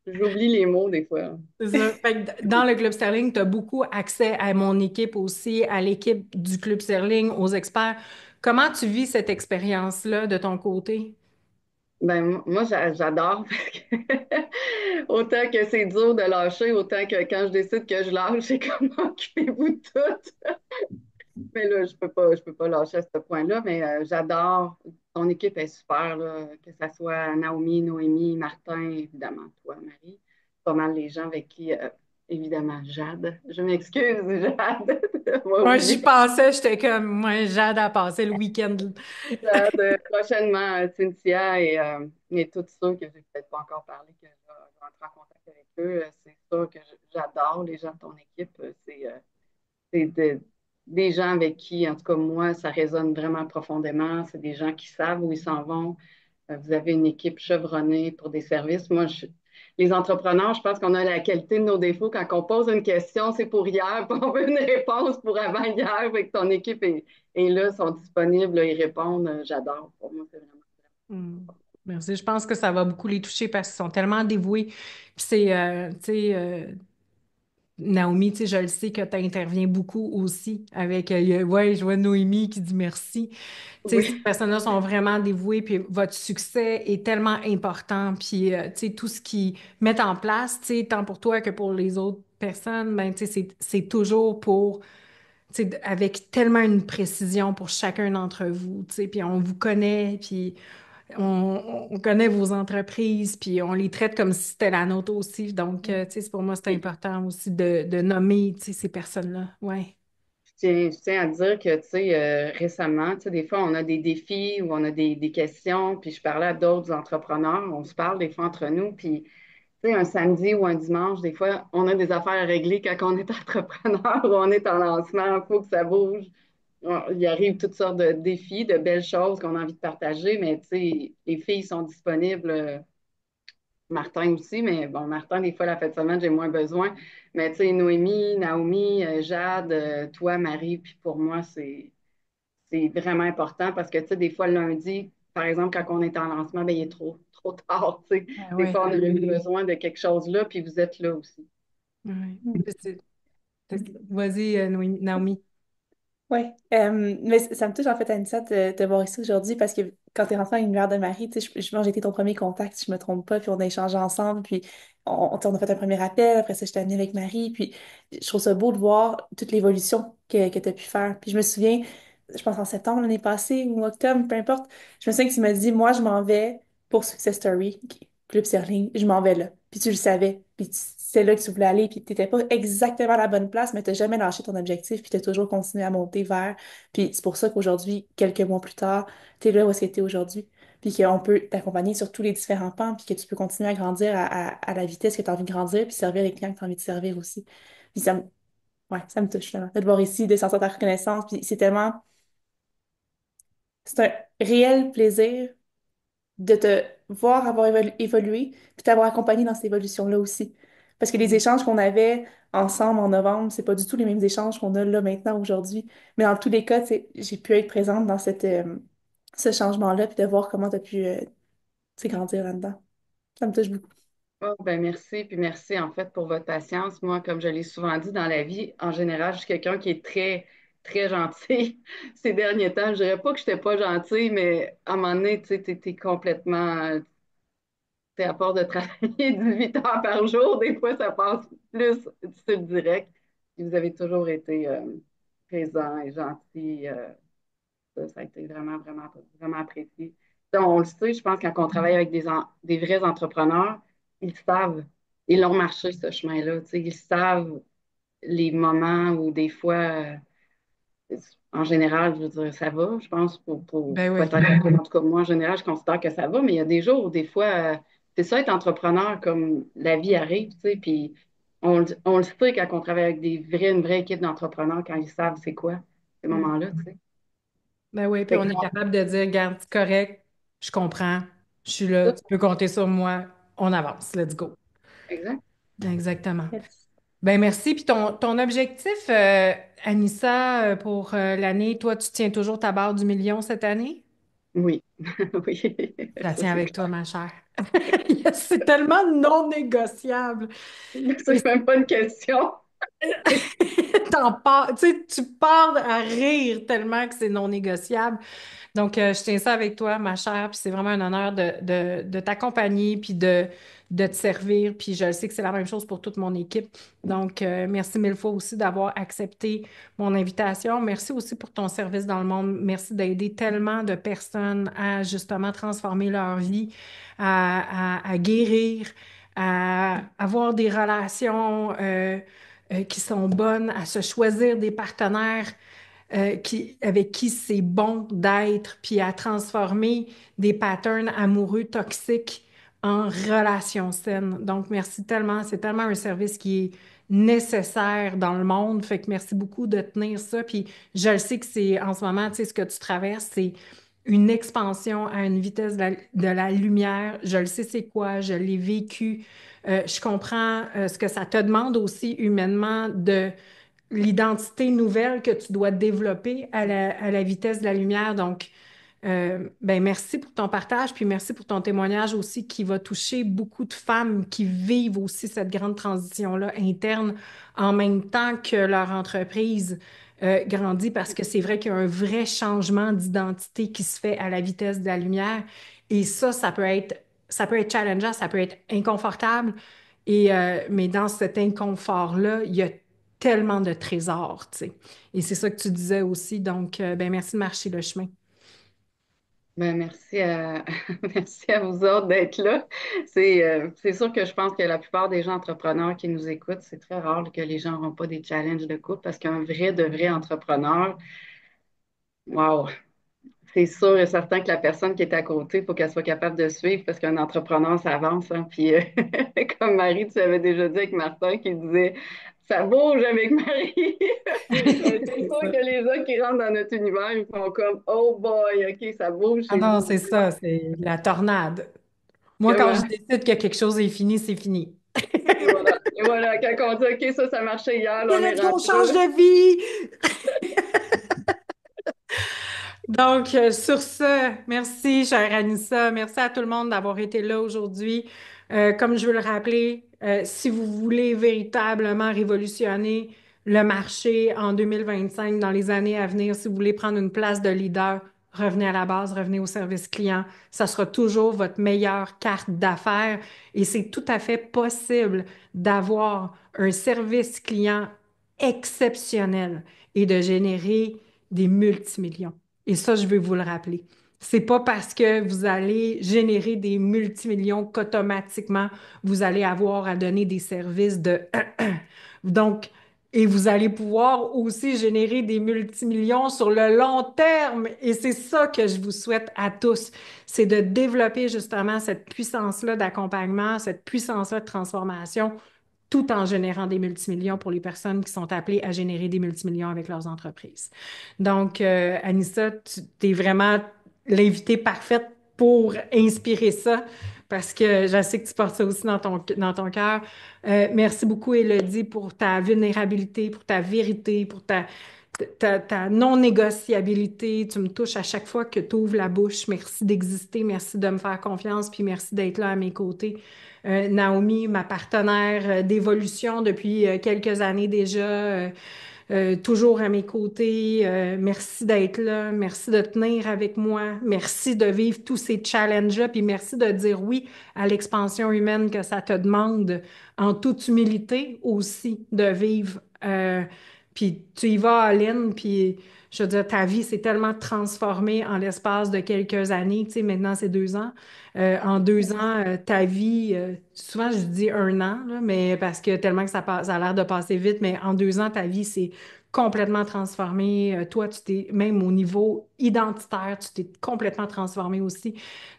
j'oublie les mots des fois.
C'est ça. Fait que dans le Club Sterling, tu as beaucoup accès à mon équipe aussi, à l'équipe du Club Sterling, aux experts. Comment tu vis cette expérience-là de ton côté?
Ben, moi, j'adore parce que autant que c'est dur de lâcher, autant que quand je décide que je lâche, c'est comme occupez-vous de tout. Mais là, je peux pas lâcher à ce point-là, mais j'adore. Ton équipe est super, là, que ce soit Naomi, Noémie, Martin, évidemment, toi, Marie. Pas mal les gens avec qui, évidemment, Jade. Je m'excuse, Jade, de m'avoir
Moi, j'y
oublié.
pensais, j'étais comme, moi, Jade a passé le week-end.
Jade, prochainement, Cynthia et tous ceux que j'ai peut-être pas encore parlé, que je vais entrer en contact avec eux. C'est sûr que j'adore les gens de ton équipe. C'est des gens avec qui, en tout cas, moi, ça résonne vraiment profondément. C'est des gens qui savent où ils s'en vont. Vous avez une équipe chevronnée pour des services. Les entrepreneurs, je pense qu'on a la qualité de nos défauts. Quand on pose une question, c'est pour hier, puis on veut une réponse pour avant-hier. Fait que ton équipe est là, sont disponibles, là, ils répondent. J'adore. Pour moi, c'est vraiment.
Hmm. Merci. Je pense que ça va beaucoup les toucher parce qu'ils sont tellement dévoués. Puis c'est, tu sais, Naomi, tu sais, je le sais que tu interviens beaucoup aussi avec, ouais, je vois Noémie qui dit merci. Tu sais, ces
Oui,
personnes-là sont vraiment dévouées, puis votre succès est tellement important, puis, tu sais, tout ce qu'ils mettent en place, tu sais, tant pour toi que pour les autres personnes, ben, tu sais, c'est toujours pour, tu sais, avec tellement une précision pour chacun d'entre vous, tu sais, puis on vous connaît, puis on connaît vos entreprises, puis on les traite comme si c'était la nôtre aussi. Donc, tu sais, pour moi, c'est
puis
important aussi de nommer, tu sais, ces personnes-là. Ouais.
je tiens à dire que, tu sais, récemment, tu sais, des fois, on a des défis ou on a des questions, puis je parlais à d'autres entrepreneurs, on se parle des fois entre nous, puis tu sais, un samedi ou un dimanche, des fois, on a des affaires à régler quand on est entrepreneur ou on est en lancement, il faut que ça bouge. Il arrive toutes sortes de défis, de belles choses qu'on a envie de partager, mais tu sais, les filles sont disponibles, Martin aussi, mais bon, Martin, des fois, la fin de semaine, j'ai moins besoin. Mais tu sais, Noémie, Naomi, Jade, toi, Marie, puis pour moi, c'est vraiment important parce que tu sais, des fois, le lundi, par exemple, quand on est en lancement, ben, il est trop tard, tu sais.
Ah
Des
ouais.
fois, on a eu besoin de quelque chose là, puis vous êtes là aussi.
Ouais. Vas-y, Naomi.
Oui, mais ça me touche en fait, Anissa, de voir ici aujourd'hui parce que quand tu es rentrée à l'univers de Marie, tu sais, je pense que j'ai été ton premier contact, si je me trompe pas, puis on a échangé ensemble, puis on a fait un premier appel, après ça, je t'ai amenée avec Marie, puis je trouve ça beau de voir toute l'évolution que tu as pu faire. Puis je me souviens, je pense en septembre l'année passée ou octobre, peu importe, je me souviens que tu m'as dit, moi, je m'en vais pour Success Story, Club Sterling, je m'en vais là. Puis tu le savais, puis c'est là que tu voulais aller, puis tu n'étais pas exactement à la bonne place, mais tu n'as jamais lâché ton objectif, puis tu as toujours continué à monter vers. Puis c'est pour ça qu'aujourd'hui, quelques mois plus tard, tu es là où est-ce que tu es aujourd'hui, puis qu'on peut t'accompagner sur tous les différents pans, puis que tu peux continuer à grandir à la vitesse que tu as envie de grandir, puis servir les clients que tu as envie de servir aussi. Puis ouais, ça me touche, là. De te voir ici, de sentir ta reconnaissance, puis c'est un réel plaisir de te voir avoir évolué, puis t'avoir accompagné dans cette évolution-là aussi. Parce que les échanges qu'on avait ensemble en novembre, c'est pas du tout les mêmes échanges qu'on a là maintenant aujourd'hui. Mais dans tous les cas, tu sais, j'ai pu être présente dans ce changement-là, puis de voir comment tu as pu tu sais, grandir là-dedans. Ça me touche beaucoup.
Oh, ben merci, puis merci en fait pour votre patience. Moi, comme je l'ai souvent dit dans la vie, en général, je suis quelqu'un qui est très, très gentil. Ces derniers temps, je dirais pas que je n'étais pas gentille, mais à un moment donné, tu sais, t'es complètement, t'es à part de travailler 18 heures par jour, des fois, ça passe plus sur le direct. Puis vous avez toujours été présent et gentil. Ça a été vraiment, vraiment, vraiment apprécié. Donc, on le sait, je pense, quand on travaille avec des vrais entrepreneurs, ils savent, ils l'ont marché, ce chemin-là. Tu sais, ils savent les moments où des fois, en général, je veux dire, ça va, je pense,
Ben oui.
peut-être, en tout cas, moi, en général, je considère que ça va, mais il y a des jours où des fois, c'est ça, être entrepreneur, comme la vie arrive, tu sais, puis on le sait quand on travaille avec une vraie équipe d'entrepreneurs, quand ils savent c'est quoi, ces
Mm.
moments-là, tu sais.
Ben oui, puis
Fait
on
que,
est capable de dire, garde, c'est correct, je comprends, je suis là, tu peux compter sur moi, on avance, let's go.
exact.
Exactement.
Yes.
Ben merci. Puis ton objectif, Anissa, pour l'année, toi, tu tiens toujours ta barre du million cette année?
Oui, oui,
Je la
ça
tiens
c'est
avec toi,
clair.
ma chère. C'est tellement non négociable. Et
C'est même pas une question.
tu sais, tu pars à rire tellement que c'est non négociable. Donc, je tiens ça avec toi, ma chère, puis c'est vraiment un honneur de t'accompagner, puis de te servir, puis je sais que c'est la même chose pour toute mon équipe. Donc, merci mille fois aussi d'avoir accepté mon invitation. Merci aussi pour ton service dans le monde. Merci d'aider tellement de personnes à justement transformer leur vie, à guérir, à avoir des relations qui sont bonnes, à se choisir des partenaires avec qui c'est bon d'être, puis à transformer des patterns amoureux toxiques en relations saines. Donc, merci tellement. C'est tellement un service qui est nécessaire dans le monde. Fait que merci beaucoup de tenir ça. Puis je le sais que c'est en ce moment, tu sais, ce que tu traverses, c'est une expansion à une vitesse de la lumière. Je le sais c'est quoi, je l'ai vécu. Je comprends ce que ça te demande aussi humainement de l'identité nouvelle que tu dois développer à la vitesse de la lumière. Donc, ben merci pour ton partage, puis merci pour ton témoignage aussi qui va toucher beaucoup de femmes qui vivent aussi cette grande transition-là interne en même temps que leur entreprise grandit, parce que c'est vrai qu'il y a un vrai changement d'identité qui se fait à la vitesse de la lumière. Et ça peut être challengeant, ça peut être inconfortable. Mais dans cet inconfort-là, il y a tellement de trésors, tu sais. Et c'est ça que tu disais aussi. Donc, ben merci de marcher le chemin.
Ben, merci à, merci à vous autres d'être là. C'est sûr que je pense que la plupart des gens entrepreneurs qui nous écoutent, c'est très rare que les gens n'auront pas des challenges de couple parce qu'un vrai de vrai entrepreneur, wow, c'est sûr et certain que la personne qui est à côté, il faut qu'elle soit capable de suivre parce qu'un entrepreneur, ça avance. Hein. Puis, comme Marie, tu avais déjà dit avec Martin qui disait, ça bouge avec Marie. Mais c'est
C'est
sûr
ça.
que les gens qui rentrent dans notre univers, ils font comme, oh boy, OK, ça bouge
Ah
chez
non,
vous.
c'est ça, c'est la tornade. Moi, quand je
Comment?
décide que quelque chose est fini, c'est fini.
Et voilà. Et voilà. Quand on dit, OK, ça marchait hier, là,
Et
on est
let's go,
rendu
change
là.
de vie! Donc, sur ce, merci, chère Anissa. Merci à tout le monde d'avoir été là aujourd'hui. Comme je veux le rappeler, si vous voulez véritablement révolutionner le marché en 2025, dans les années à venir, si vous voulez prendre une place de leader, revenez à la base, revenez au service client. Ça sera toujours votre meilleure carte d'affaires et c'est tout à fait possible d'avoir un service client exceptionnel et de générer des multimillions. Et ça, je veux vous le rappeler. C'est pas parce que vous allez générer des multimillions qu'automatiquement vous allez avoir à donner des services de donc et vous allez pouvoir aussi générer des multimillions sur le long terme. Et c'est ça que je vous souhaite à tous, c'est de développer justement cette puissance-là d'accompagnement, cette puissance-là de transformation tout en générant des multimillions pour les personnes qui sont appelées à générer des multimillions avec leurs entreprises. Donc, Anissa, tu es vraiment l'invitée parfaite pour inspirer ça, parce que je sais que tu portes ça aussi dans ton cœur. Merci beaucoup, Élodie, pour ta vulnérabilité, pour ta vérité, pour ta non-négociabilité. Tu me touches à chaque fois que tu ouvres la bouche. Merci d'exister, merci de me faire confiance, puis merci d'être là à mes côtés. Naomi, ma partenaire d'évolution depuis quelques années déjà, toujours à mes côtés. Merci d'être là, merci de tenir avec moi, merci de vivre tous ces challenges-là, puis merci de dire oui à l'expansion humaine que ça te demande en toute humilité aussi de vivre. Puis tu y vas, Aline, puis je veux dire, ta vie s'est tellement transformée en l'espace de quelques années, tu sais, maintenant c'est 2 ans. En 2 ans, ta vie, souvent je dis 1 an, là, mais parce que tellement que ça a l'air de passer vite, mais en 2 ans, ta vie s'est complètement transformée. Toi, tu t'es, même au niveau identitaire, tu t'es complètement transformé aussi.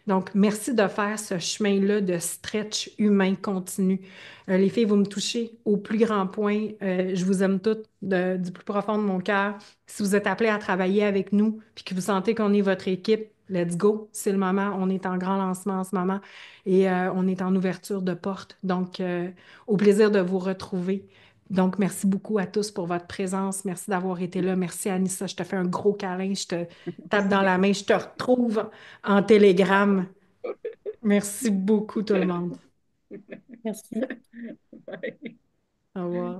Donc, merci de faire ce chemin-là de stretch humain continu. Les filles, vous me touchez au plus grand point. Je vous aime toutes du plus profond de mon cœur. Si vous êtes appelés à travailler avec nous, puis que vous sentez qu'on est votre équipe, let's go. C'est le moment. On est en grand lancement en ce moment et on est en ouverture de porte. Donc, au plaisir de vous retrouver. Donc, merci beaucoup à tous pour votre présence. Merci d'avoir été là. Merci, Anissa. Je te fais un gros câlin. Je te tape dans la main. Je te retrouve en télégramme. Merci beaucoup, tout le monde.
Merci.
Bye.
Au revoir.